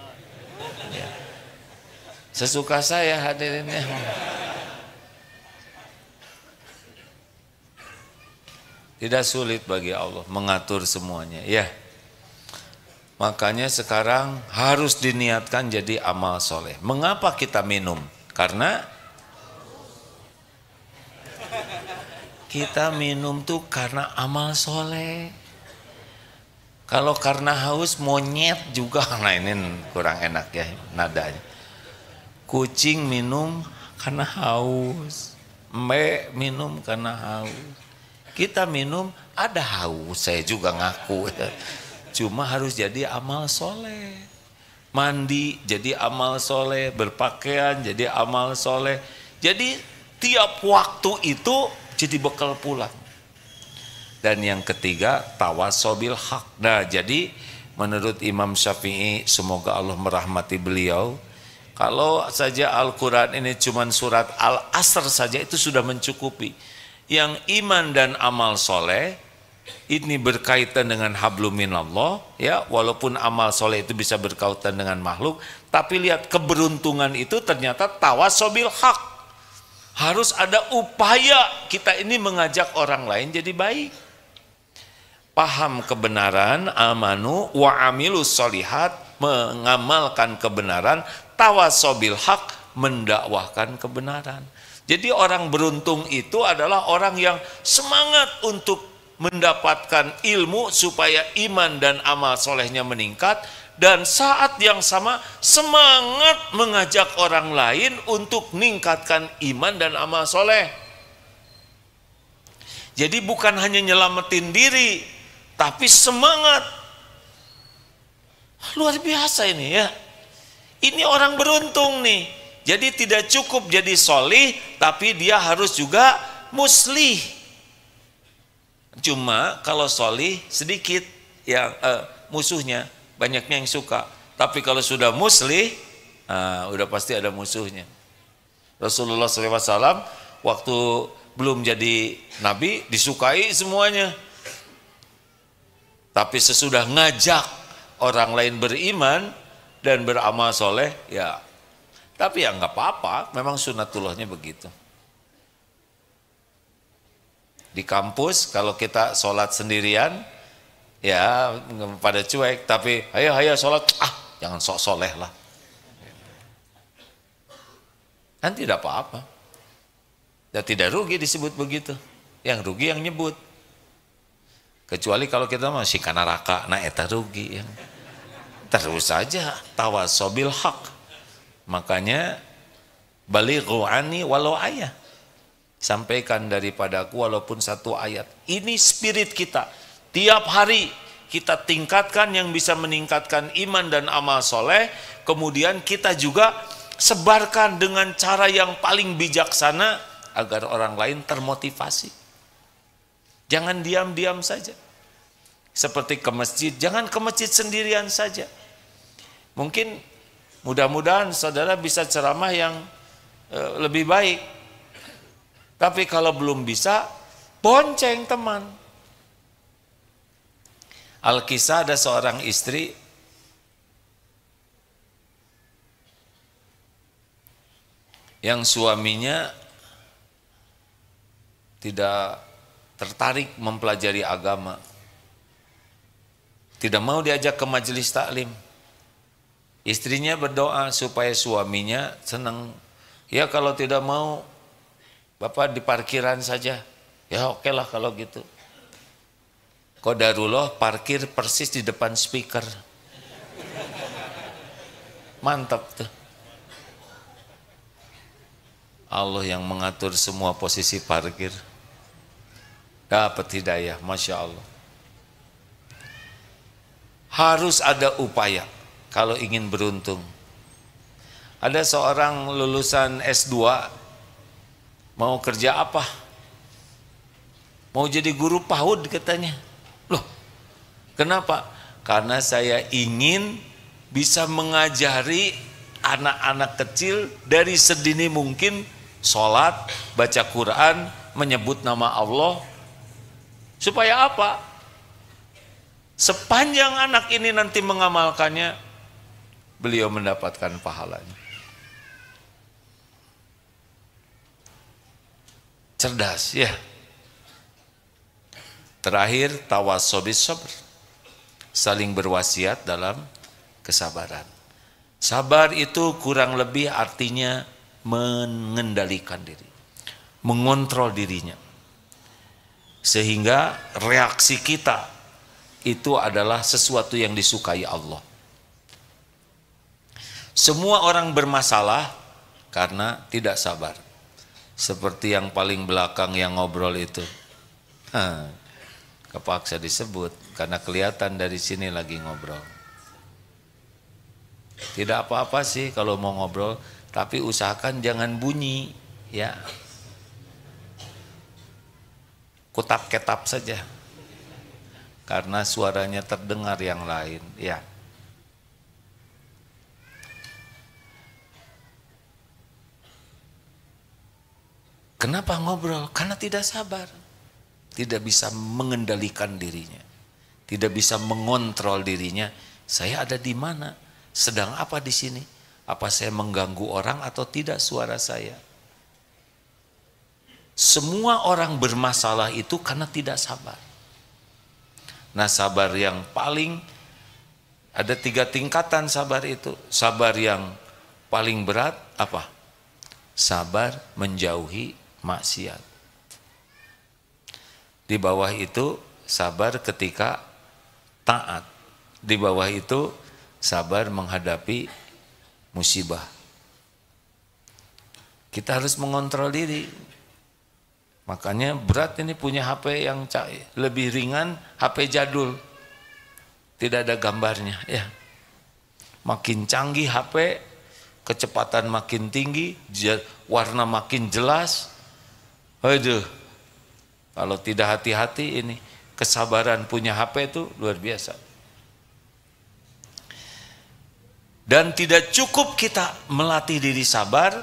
Ya. Sesuka saya hadirinnya. Tidak sulit bagi Allah mengatur semuanya. Ya. Makanya sekarang harus diniatkan jadi amal soleh. Mengapa kita minum? Karena kita minum tuh karena amal soleh. Kalau karena haus, monyet juga, nah ini kurang enak ya nadanya. Kucing minum karena haus, mbak minum karena haus. Kita minum ada haus, saya juga ngaku ya. Cuma harus jadi amal soleh. Mandi jadi amal soleh, berpakaian jadi amal soleh. Jadi tiap waktu itu jadi bekal pulang. Dan yang ketiga, tawasobil haq. Nah, jadi menurut Imam Syafi'i, semoga Allah merahmati beliau, kalau saja Al-Quran ini cuma surat Al-Asr saja itu sudah mencukupi. Yang iman dan amal soleh ini berkaitan dengan hablum minallah, ya, walaupun amal soleh itu bisa berkaitan dengan makhluk, tapi lihat keberuntungan itu ternyata tawasobil haq. Harus ada upaya kita ini mengajak orang lain jadi baik. Paham kebenaran, amanu wa amilus solihat, mengamalkan kebenaran, tawasobil haq, mendakwahkan kebenaran. Jadi orang beruntung itu adalah orang yang semangat untuk mendapatkan ilmu supaya iman dan amal solehnya meningkat, dan saat yang sama semangat mengajak orang lain untuk meningkatkan iman dan amal soleh. Jadi bukan hanya nyelamatin diri, tapi semangat. Luar biasa ini ya. Ini orang beruntung nih. Jadi tidak cukup jadi solih, tapi dia harus juga muslih. Cuma kalau solih sedikit yang musuhnya, banyaknya yang suka. Tapi kalau sudah muslih, udah pasti ada musuhnya. Rasulullah SAW waktu belum jadi nabi disukai semuanya. Tapi sesudah ngajak orang lain beriman dan beramal soleh, ya. Tapi ya nggak apa-apa, memang sunatullahnya begitu. Di kampus kalau kita sholat sendirian, ya pada cuek. Tapi ayo sholat, jangan sok soleh lah. Kan tidak apa-apa. Dan tidak rugi disebut begitu. Yang rugi yang nyebut. Kecuali kalau kita masih kana raka, nah eta rugi ya. Terus saja tawasobil haq. Makanya balighu anni walau ayat. Sampaikan daripadaku walaupun satu ayat. Ini spirit kita. Tiap hari kita tingkatkan yang bisa meningkatkan iman dan amal soleh. Kemudian kita juga sebarkan dengan cara yang paling bijaksana agar orang lain termotivasi. Jangan diam-diam saja. Seperti ke masjid, jangan ke masjid sendirian saja. Mungkin Mudah-mudahan saudara bisa ceramah yang lebih baik. Tapi kalau belum bisa, bonceng teman. Al-Kisah ada seorang istri yang suaminya tidak tertarik mempelajari agama. Tidak mau diajak ke majelis taklim. Istrinya berdoa supaya suaminya senang. Ya kalau tidak mau, Bapak di parkiran saja. Ya oke lah kalau gitu. Qadarullah parkir persis di depan speaker. Mantap tuh. Allah yang mengatur semua posisi parkir. Dapat hidayah, Masya Allah. Harus ada upaya kalau ingin beruntung. Ada seorang lulusan S2, mau kerja apa? Mau jadi guru PAUD katanya. Loh, kenapa? Karena saya ingin bisa mengajari anak-anak kecil dari sedini mungkin sholat, baca Quran, menyebut nama Allah. Supaya apa? Sepanjang anak ini nanti mengamalkannya, beliau mendapatkan pahalanya. Cerdas ya. Terakhir, tawassobis sabr, saling berwasiat dalam kesabaran. Sabar itu kurang lebih artinya mengendalikan diri, mengontrol dirinya, sehingga reaksi kita itu adalah sesuatu yang disukai Allah. Semua orang bermasalah karena tidak sabar. Seperti yang paling belakang yang ngobrol itu. Kepaksa disebut karena kelihatan dari sini lagi ngobrol. Tidak apa-apa sih kalau mau ngobrol, tapi usahakan jangan bunyi, ya. Kutap-ketap saja. Karena suaranya terdengar yang lain, ya. Kenapa ngobrol? Karena tidak sabar. Tidak bisa mengendalikan dirinya, tidak bisa mengontrol dirinya. Saya ada di mana? Sedang apa di sini? Apa saya mengganggu orang atau tidak suara saya? Semua orang bermasalah itu karena tidak sabar. Nah, sabar yang paling ada 3 tingkatan sabar itu. Sabar yang paling berat apa? Sabar menjauhi maksiat. Di bawah itu sabar ketika taat. Di bawah itu sabar menghadapi musibah. Kita harus mengontrol diri. Makanya berat ini punya HP yang lebih ringan, HP jadul. Tidak ada gambarnya, ya. Makin canggih HP, kecepatan makin tinggi, warna makin jelas. Aduh. Kalau tidak hati-hati ini, kesabaran punya HP itu luar biasa. Dan tidak cukup kita melatih diri sabar,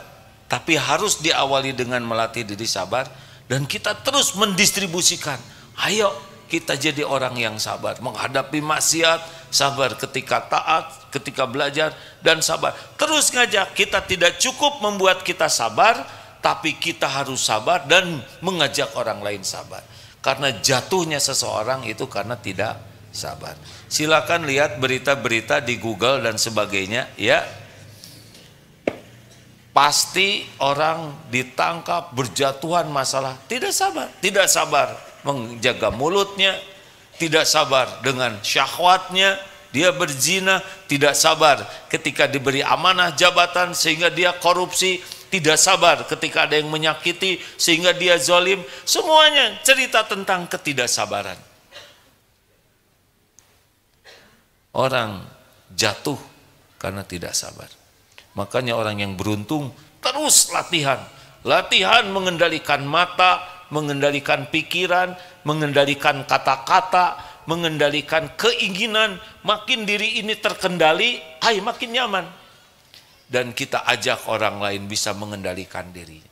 tapi harus diawali dengan melatih diri sabar, dan kita terus mendistribusikan. Ayo kita jadi orang yang sabar, menghadapi maksiat, sabar ketika taat, ketika belajar, dan sabar. Terus ngajak, kita tidak cukup membuat kita sabar, tapi kita harus sabar dan mengajak orang lain sabar. Karena jatuhnya seseorang itu karena tidak sabar. Silakan lihat berita-berita di Google dan sebagainya, ya. Pasti orang ditangkap berjatuhan masalah tidak sabar, tidak sabar menjaga mulutnya, tidak sabar dengan syahwatnya, dia berzina, tidak sabar ketika diberi amanah jabatan sehingga dia korupsi, tidak sabar ketika ada yang menyakiti sehingga dia zalim. Semuanya cerita tentang ketidaksabaran. Orang jatuh karena tidak sabar. Makanya orang yang beruntung terus latihan. Latihan mengendalikan mata, mengendalikan pikiran, mengendalikan kata-kata, mengendalikan keinginan. Makin diri ini terkendali, makin nyaman. dan kita ajak orang lain bisa mengendalikan dirinya.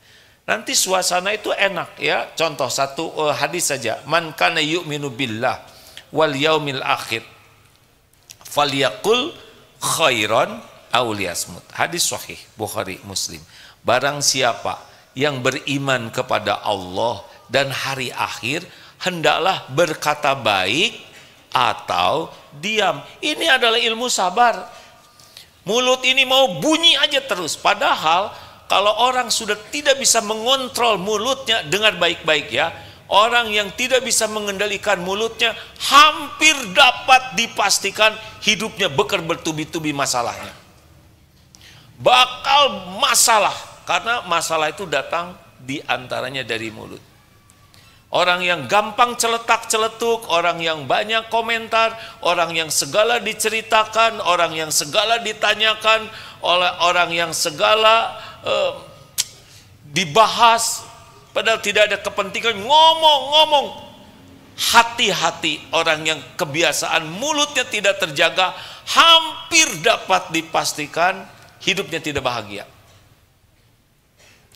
Nanti suasana itu enak ya. Contoh satu hadis saja. Man kana yu'minu billah wal yaumil akhir falyaqul khairan aw liyasmut. Hadis sahih Bukhari Muslim. Barang siapa yang beriman kepada Allah dan hari akhir, hendaklah berkata baik atau diam. Ini adalah ilmu sabar. Mulut ini mau bunyi aja terus. Padahal kalau orang sudah tidak bisa mengontrol mulutnya, dengar baik-baik ya. Orang yang tidak bisa mengendalikan mulutnya hampir dapat dipastikan hidupnya bekal bertubi-tubi masalahnya. Bakal masalah, karena masalah itu datang diantaranya dari mulut. Orang yang gampang celetak-celetuk, orang yang banyak komentar, orang yang segala diceritakan, orang yang segala ditanyakan, oleh orang yang segala dibahas, padahal tidak ada kepentingan, ngomong-ngomong. Hati-hati orang yang kebiasaan mulutnya tidak terjaga, hampir dapat dipastikan hidupnya tidak bahagia.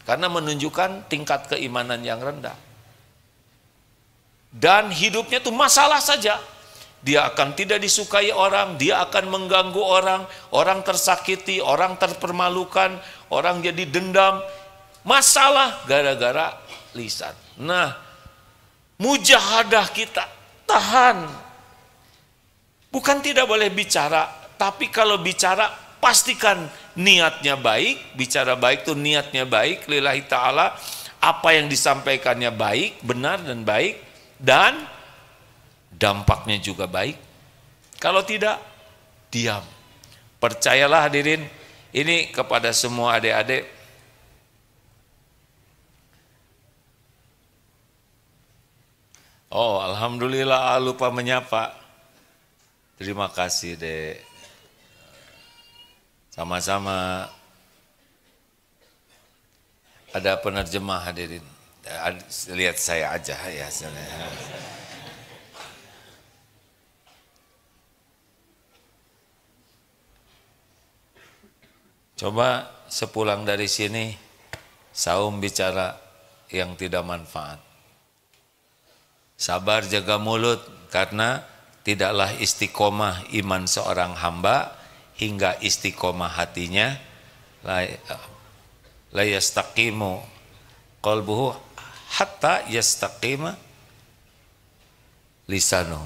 Karena menunjukkan tingkat keimanan yang rendah. Dan hidupnya itu masalah saja. Dia akan tidak disukai orang, dia akan mengganggu orang, orang tersakiti, orang terpermalukan, orang jadi dendam. Masalah gara-gara lisan. Nah, mujahadah kita, tahan. Bukan tidak boleh bicara, tapi kalau bicara pastikan niatnya baik. Bicara baik itu niatnya baik, lillahi ta'ala. Apa yang disampaikannya baik, benar dan baik. Dan dampaknya juga baik. Kalau tidak, diam. Percayalah hadirin, ini kepada semua adik-adik. Oh, alhamdulillah lupa menyapa. Terima kasih, Dek. Sama-sama. Ada penerjemah hadirin. Lihat saya aja ya. Coba sepulang dari sini, saum bicara yang tidak manfaat. Sabar jaga mulut, karena tidaklah istiqomah iman seorang hamba hingga istiqomah hatinya la yastaqimu qalbuhu hatta yastaqima lisanu.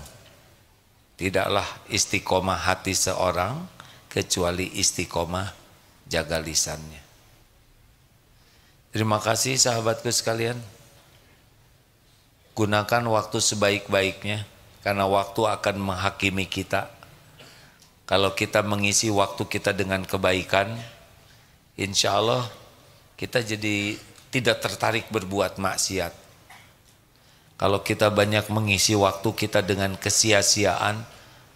Tidaklah istiqomah hati seorang kecuali istiqomah jaga lisannya. Terima kasih sahabatku sekalian. Gunakan waktu sebaik-baiknya, karena waktu akan menghakimi kita. Kalau kita mengisi waktu kita dengan kebaikan, insya Allah kita jadi tidak tertarik berbuat maksiat. Kalau kita banyak mengisi waktu kita dengan kesia-siaan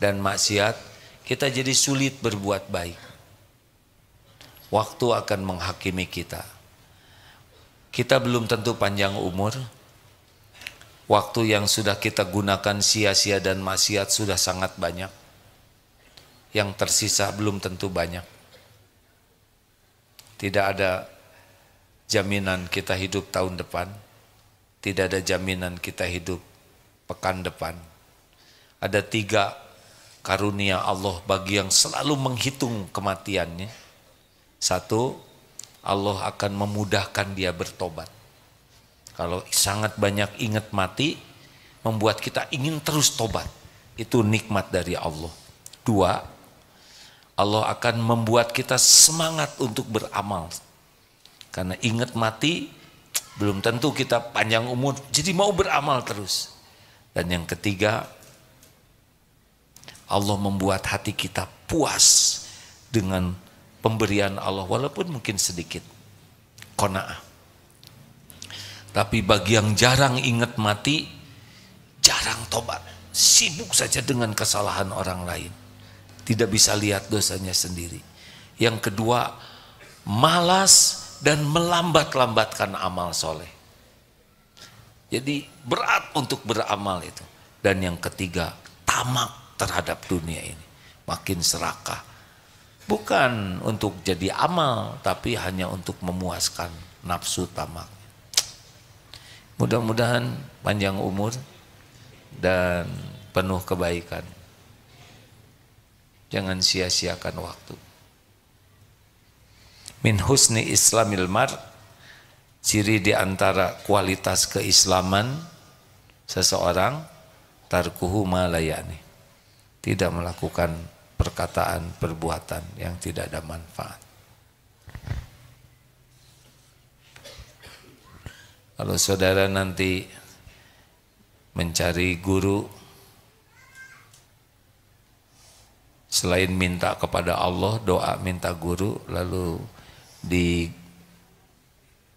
dan maksiat, kita jadi sulit berbuat baik. Waktu akan menghakimi kita. Kita belum tentu panjang umur. Waktu yang sudah kita gunakan sia-sia dan maksiat sudah sangat banyak. Yang tersisa belum tentu banyak. Tidak ada jaminan kita hidup tahun depan. Tidak ada jaminan kita hidup pekan depan. Ada 3 karunia Allah bagi yang selalu menghitung kematiannya. 1, Allah akan memudahkan dia bertobat. Kalau sangat banyak ingat mati, membuat kita ingin terus tobat. Itu nikmat dari Allah. 2, Allah akan membuat kita semangat untuk beramal. Karena ingat mati, belum tentu kita panjang umur, jadi mau beramal terus. Dan yang ketiga, Allah membuat hati kita puas dengan pemberian Allah, walaupun mungkin sedikit. Qanaah. Tapi bagi yang jarang ingat mati, jarang tobat, sibuk saja dengan kesalahan orang lain, tidak bisa lihat dosanya sendiri. Yang kedua, malas dan melambat-lambatkan amal soleh. Jadi berat untuk beramal itu. Dan yang ketiga, tamak terhadap dunia ini, makin serakah. Bukan untuk jadi amal, tapi hanya untuk memuaskan nafsu tamak. Mudah-mudahan panjang umur dan penuh kebaikan. Jangan sia-siakan waktu. Min husni islamil mar, ciri di antara kualitas keislaman seseorang, tarkuhu ma la ya'ni, tidak melakukan perkataan, perbuatan yang tidak ada manfaat. Kalau saudara nanti mencari guru, selain minta kepada Allah, doa minta guru, lalu di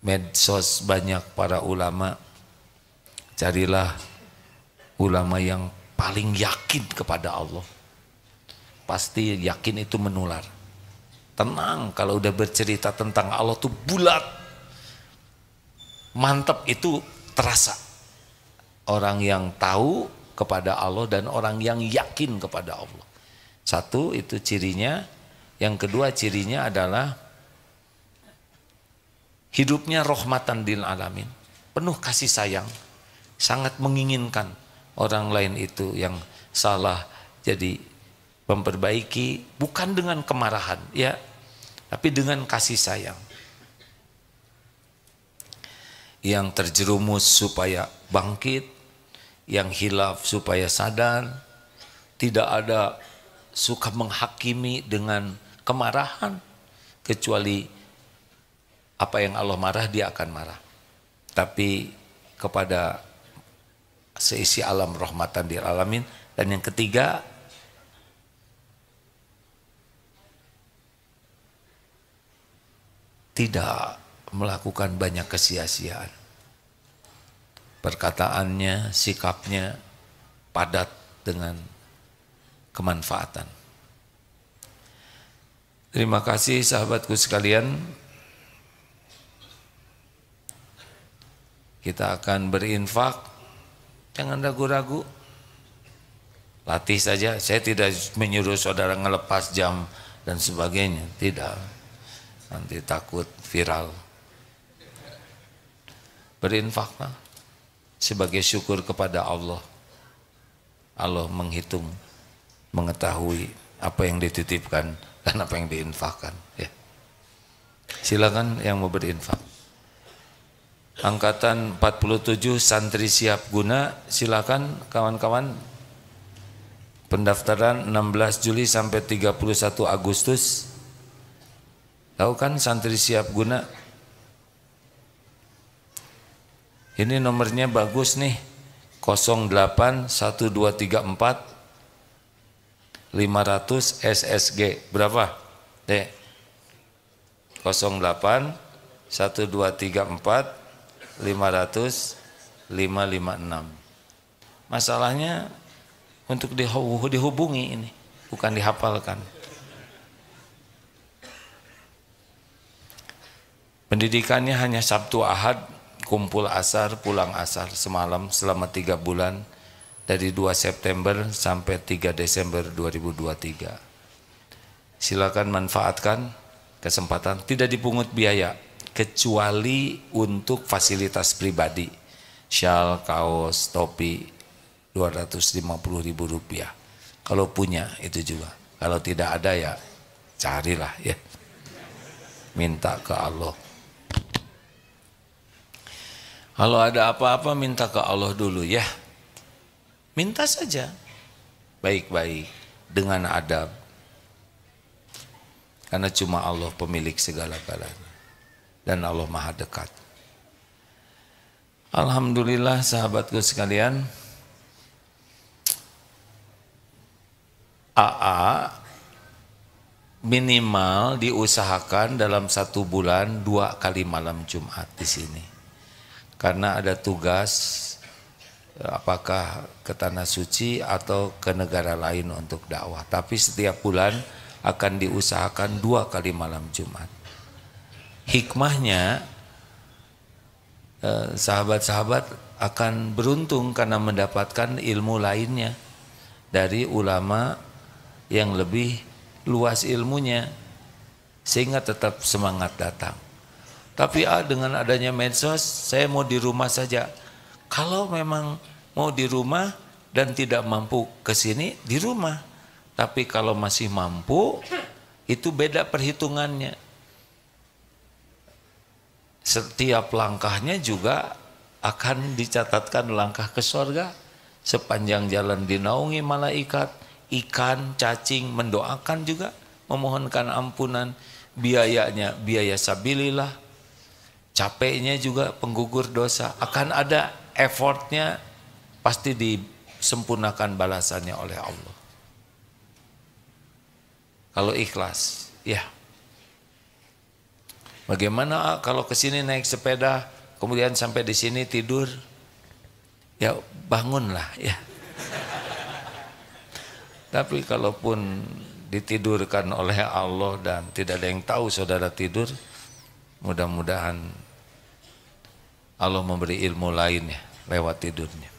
medsos banyak para ulama, carilah ulama yang paling yakin kepada Allah. Pasti yakin itu menular. Tenang, kalau udah bercerita tentang Allah tuh bulat, mantap, itu terasa. Orang yang tahu kepada Allah dan orang yang yakin kepada Allah. Satu, itu cirinya. Yang kedua, cirinya adalah hidupnya rahmatan lil alamin, penuh kasih sayang, sangat menginginkan orang lain itu yang salah jadi memperbaiki, bukan dengan kemarahan ya, tapi dengan kasih sayang. Yang terjerumus supaya bangkit, yang hilaf supaya sadar, tidak ada suka menghakimi dengan kemarahan, kecuali apa yang Allah marah dia akan marah. Tapi kepada seisi alam rahmatan lil alamin. Dan yang ketiga, tidak melakukan banyak kesia-siaan. Perkataannya, sikapnya padat dengan kemanfaatan. Terima kasih sahabatku sekalian. Kita akan berinfak, jangan ragu-ragu. Latih saja, saya tidak menyuruh saudara ngelepas jam dan sebagainya, tidak. Nanti takut viral. Berinfaklah sebagai syukur kepada Allah. Allah menghitung, mengetahui apa yang dititipkan dan apa yang diinfakkan. Ya. Silakan yang mau berinfak. Angkatan 47 santri siap guna, silakan kawan-kawan. Pendaftaran 16 Juli sampai 31 Agustus. Tahu kan santri siap guna? Ini nomornya bagus nih, 081234 500 SSG. Berapa? Dek. 08 1234 500 556. Masalahnya untuk dihubungi ini, bukan dihafalkan. Pendidikannya hanya Sabtu Ahad, kumpul asar, pulang asar semalam selama 3 bulan, dari 2 September sampai 3 Desember 2023. Silakan manfaatkan kesempatan, tidak dipungut biaya kecuali untuk fasilitas pribadi, syal, kaos, topi, 250.000 rupiah. Kalau punya itu juga, kalau tidak ada ya carilah ya, minta ke Allah. Kalau ada apa-apa minta ke Allah dulu ya, minta saja baik-baik dengan adab, karena cuma Allah pemilik segala-galanya dan Allah maha dekat. Alhamdulillah sahabatku sekalian, AA minimal diusahakan dalam 1 bulan 2 kali malam Jumat di sini, karena ada tugas, apakah ke Tanah Suci atau ke negara lain untuk dakwah. Tapi setiap bulan akan diusahakan 2 kali malam Jumat. Hikmahnya, sahabat-sahabat akan beruntung karena mendapatkan ilmu lainnya dari ulama yang lebih luas ilmunya. sehingga tetap semangat datang. Tapi dengan adanya medsos, saya mau di rumah saja. Kalau memang mau di rumah dan tidak mampu ke sini, di rumah. Tapi kalau masih mampu, itu beda perhitungannya. Setiap langkahnya juga akan dicatatkan langkah ke surga. Sepanjang jalan dinaungi malaikat, ikan, cacing mendoakan juga, memohonkan ampunan, biayanya biaya sabilillah, capeknya juga penggugur dosa. Akan ada effortnya, pasti disempurnakan balasannya oleh Allah. Kalau ikhlas, ya. Bagaimana kalau ke sini naik sepeda, kemudian sampai di sini tidur? Ya bangunlah ya. Tapi kalaupun ditidurkan oleh Allah dan tidak ada yang tahu saudara tidur, mudah-mudahan Allah memberi ilmu lain ya lewat tidurnya.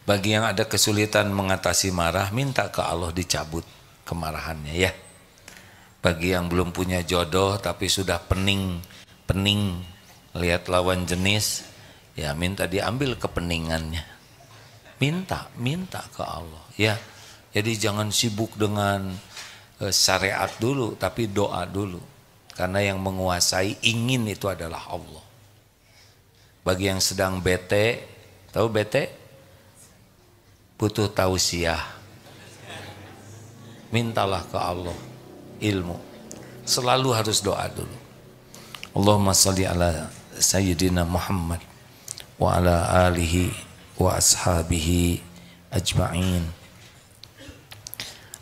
Bagi yang ada kesulitan mengatasi marah, minta ke Allah dicabut kemarahannya ya. Bagi yang belum punya jodoh tapi sudah pening lihat lawan jenis, ya minta diambil kepeningannya. Minta ke Allah ya. Jadi jangan sibuk dengan syariat dulu, tapi doa dulu. Karena yang menguasai ingin itu adalah Allah. Bagi yang sedang bete, tahu bete? Butuh tausiah. Mintalah ke Allah ilmu. Selalu harus doa dulu. Allahumma shalli ala sayyidina Muhammad wa ala alihi wa ashabihi ajma'in.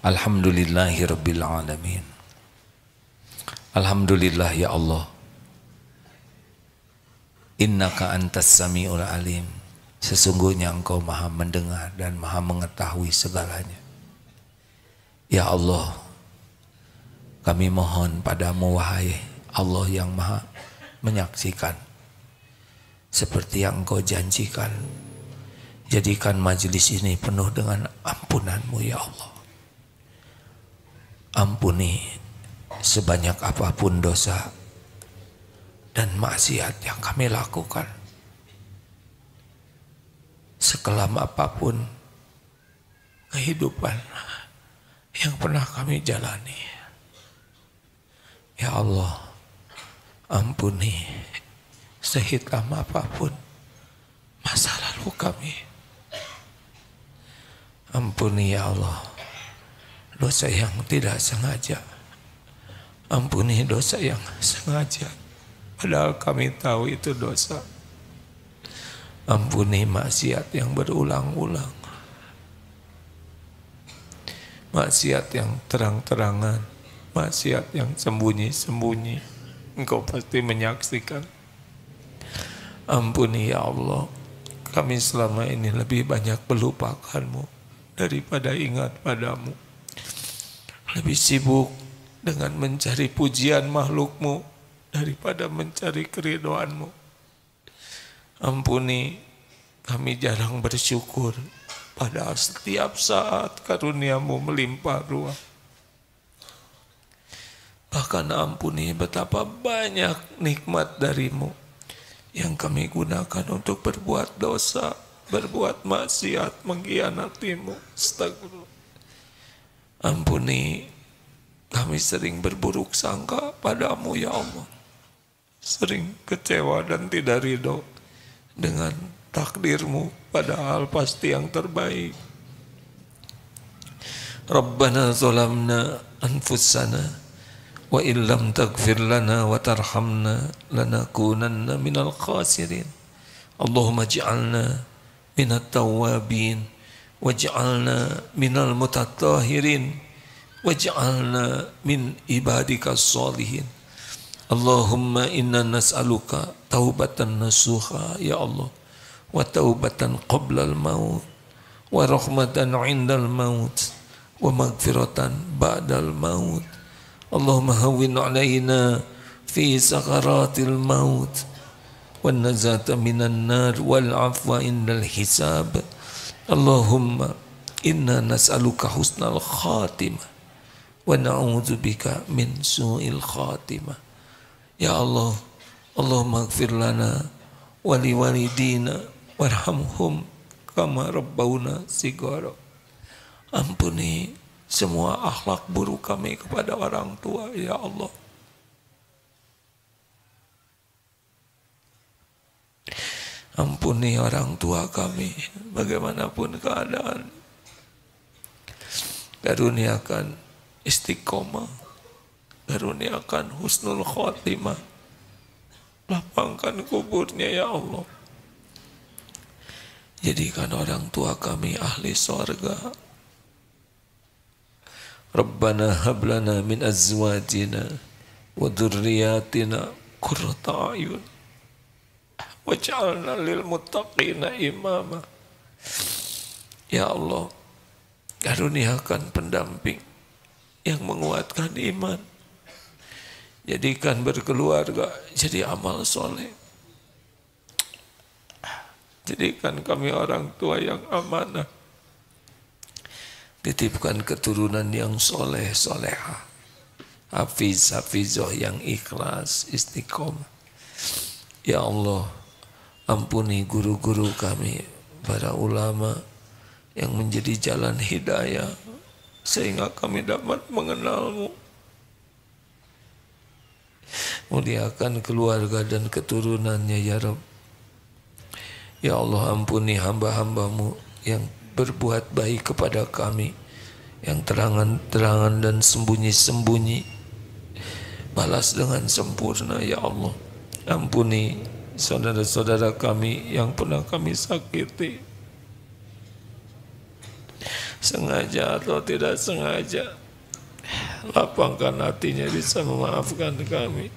Alhamdulillahi rabbil alamin. Alhamdulillah ya Allah. Innaka antas sami'ul alim. Sesungguhnya Engkau maha mendengar dan maha mengetahui segalanya. Ya Allah, kami mohon padamu wahai Allah yang maha menyaksikan. Seperti yang Engkau janjikan, jadikan majelis ini penuh dengan ampunan-Mu ya Allah. Ampuni sebanyak apapun dosa dan maksiat yang kami lakukan, sekelam apapun kehidupan yang pernah kami jalani. Ya Allah, ampuni sehitam apapun masa lalu kami. Ampuni ya Allah dosa yang tidak sengaja. Ampuni dosa yang sengaja, padahal kami tahu itu dosa. Ampuni maksiat yang berulang-ulang, maksiat yang terang-terangan, maksiat yang sembunyi-sembunyi. Engkau pasti menyaksikan. Ampuni ya Allah, kami selama ini lebih banyak melupakan-Mu daripada ingat padamu. Lebih sibuk dengan mencari pujian makhluk-Mu daripada mencari keridhaan-Mu. Ampuni, kami jarang bersyukur, padahal setiap saat karunia-Mu melimpah ruah. Bahkan ampuni betapa banyak nikmat dari-Mu yang kami gunakan untuk berbuat dosa, berbuat maksiat, mengkhianati-Mu. Astagfirullah. Ampuni, kami sering berburuk sangka padamu ya Allah. Sering kecewa dan tidak ridho dengan takdir-Mu, padahal pasti yang terbaik. Rabbana zalamna anfusana wa illam taghfir lana wa tarhamna lanakunanna minal khasirin. Allahumma ij'alna minat tawwabin waj'alna minal mutatahhirin waj'alna min ibadika sholihin. Allahumma inna nas'aluka taubatan nasuha ya Allah, wa taubatan qablal maut, wa rahmatan indal maut, wa maghfiratan ba'dal maut. Allahumma hawwin alaina fi sakaratil maut, wa nazata minan nar, wal afwa indal hisab. Allahumma inna nas'aluka husnal khatimah wa na'udzubika min su'il khatimah. Ya Allah, Allahumma ighfir lana wa liwalidina warhamhum kama rabbawna shighara. Ampuni semua akhlak buruk kami kepada orang tua, ya Allah. Ampuni orang tua kami bagaimanapun keadaan. Karuniakan istiqomah, karuniakan husnul khotimah, lapangkan kuburnya ya Allah. Jadikan orang tua kami ahli sorga. Rabbana hablana min azwajina wa dhurriyyatina qurrata a'yun waj'alna lil muttaqina imama. Ya Allah, karuniakan pendamping yang menguatkan iman. Jadikan berkeluarga jadi amal soleh. Jadikan kami orang tua yang amanah. Titipkan keturunan yang soleh, soleha, hafiz, hafizoh yang ikhlas, istiqomah. Ya Allah, ampuni guru-guru kami, para ulama yang menjadi jalan hidayah, sehingga kami dapat mengenalmu. Muliakan keluarga dan keturunannya ya Rabb. Ya Allah, ampuni hamba-hambamu yang berbuat baik kepada kami, yang terangan-terangan dan sembunyi-sembunyi, balas dengan sempurna ya Allah. Ampuni saudara-saudara kami yang pernah kami sakiti, sengaja atau tidak sengaja. Lapangkan hatinya bisa memaafkan kami.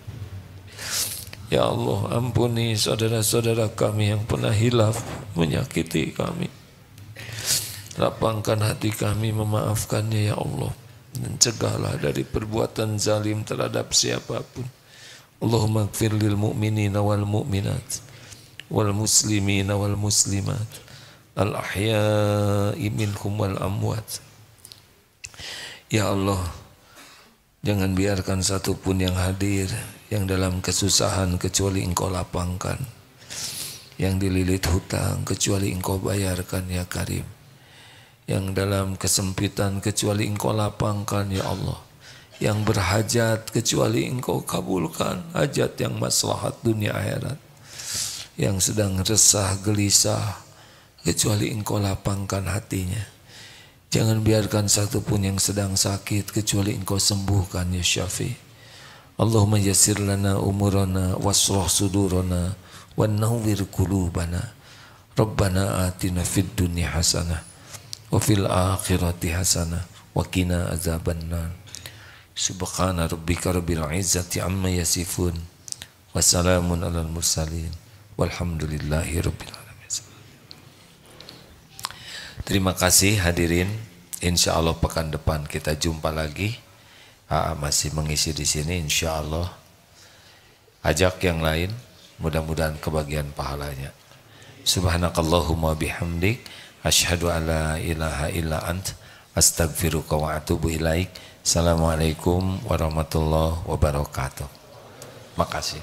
Ya Allah, ampuni saudara-saudara kami yang pernah hilaf menyakiti kami. Lapangkan hati kami memaafkannya ya Allah, dan cegahlah dari perbuatan zalim terhadap siapapun. Allahumma ighfir lil mu'minina wal mu'minat wal muslimina wal muslimat al ahya'i minhum wal amwat. Ya Allah, jangan biarkan satupun yang hadir yang dalam kesusahan kecuali Engkau lapangkan, yang dililit hutang kecuali Engkau bayarkan ya Karim, yang dalam kesempitan kecuali Engkau lapangkan ya Allah, yang berhajat kecuali Engkau kabulkan hajat yang maslahat dunia akhirat, yang sedang resah gelisah kecuali Engkau lapangkan hatinya. Jangan biarkan satupun yang sedang sakit kecuali Engkau sembuhkan ya Syafi. Allahumma yassir lana umurana wasrah sudurana wa nawwir qulubana. Rabbana atina fid dunya hasanah wa fil akhirati hasanah wa qina azabannar. Subhana rabbika rabbil izzati amma yasifun wa salamun alal mursalin walhamdulillahi rabbil alamin. Terima kasih hadirin. Insyaallah pekan depan kita jumpa lagi. Masih mengisi di sini insyaallah. Ajak yang lain, mudah-mudahan kebagian pahalanya. Subhanakallahumma bihamdik asyhadu an la ilaha illa ant astaghfiruka wa atubu ilaik. Assalamualaikum warahmatullahi wabarakatuh. Makasih.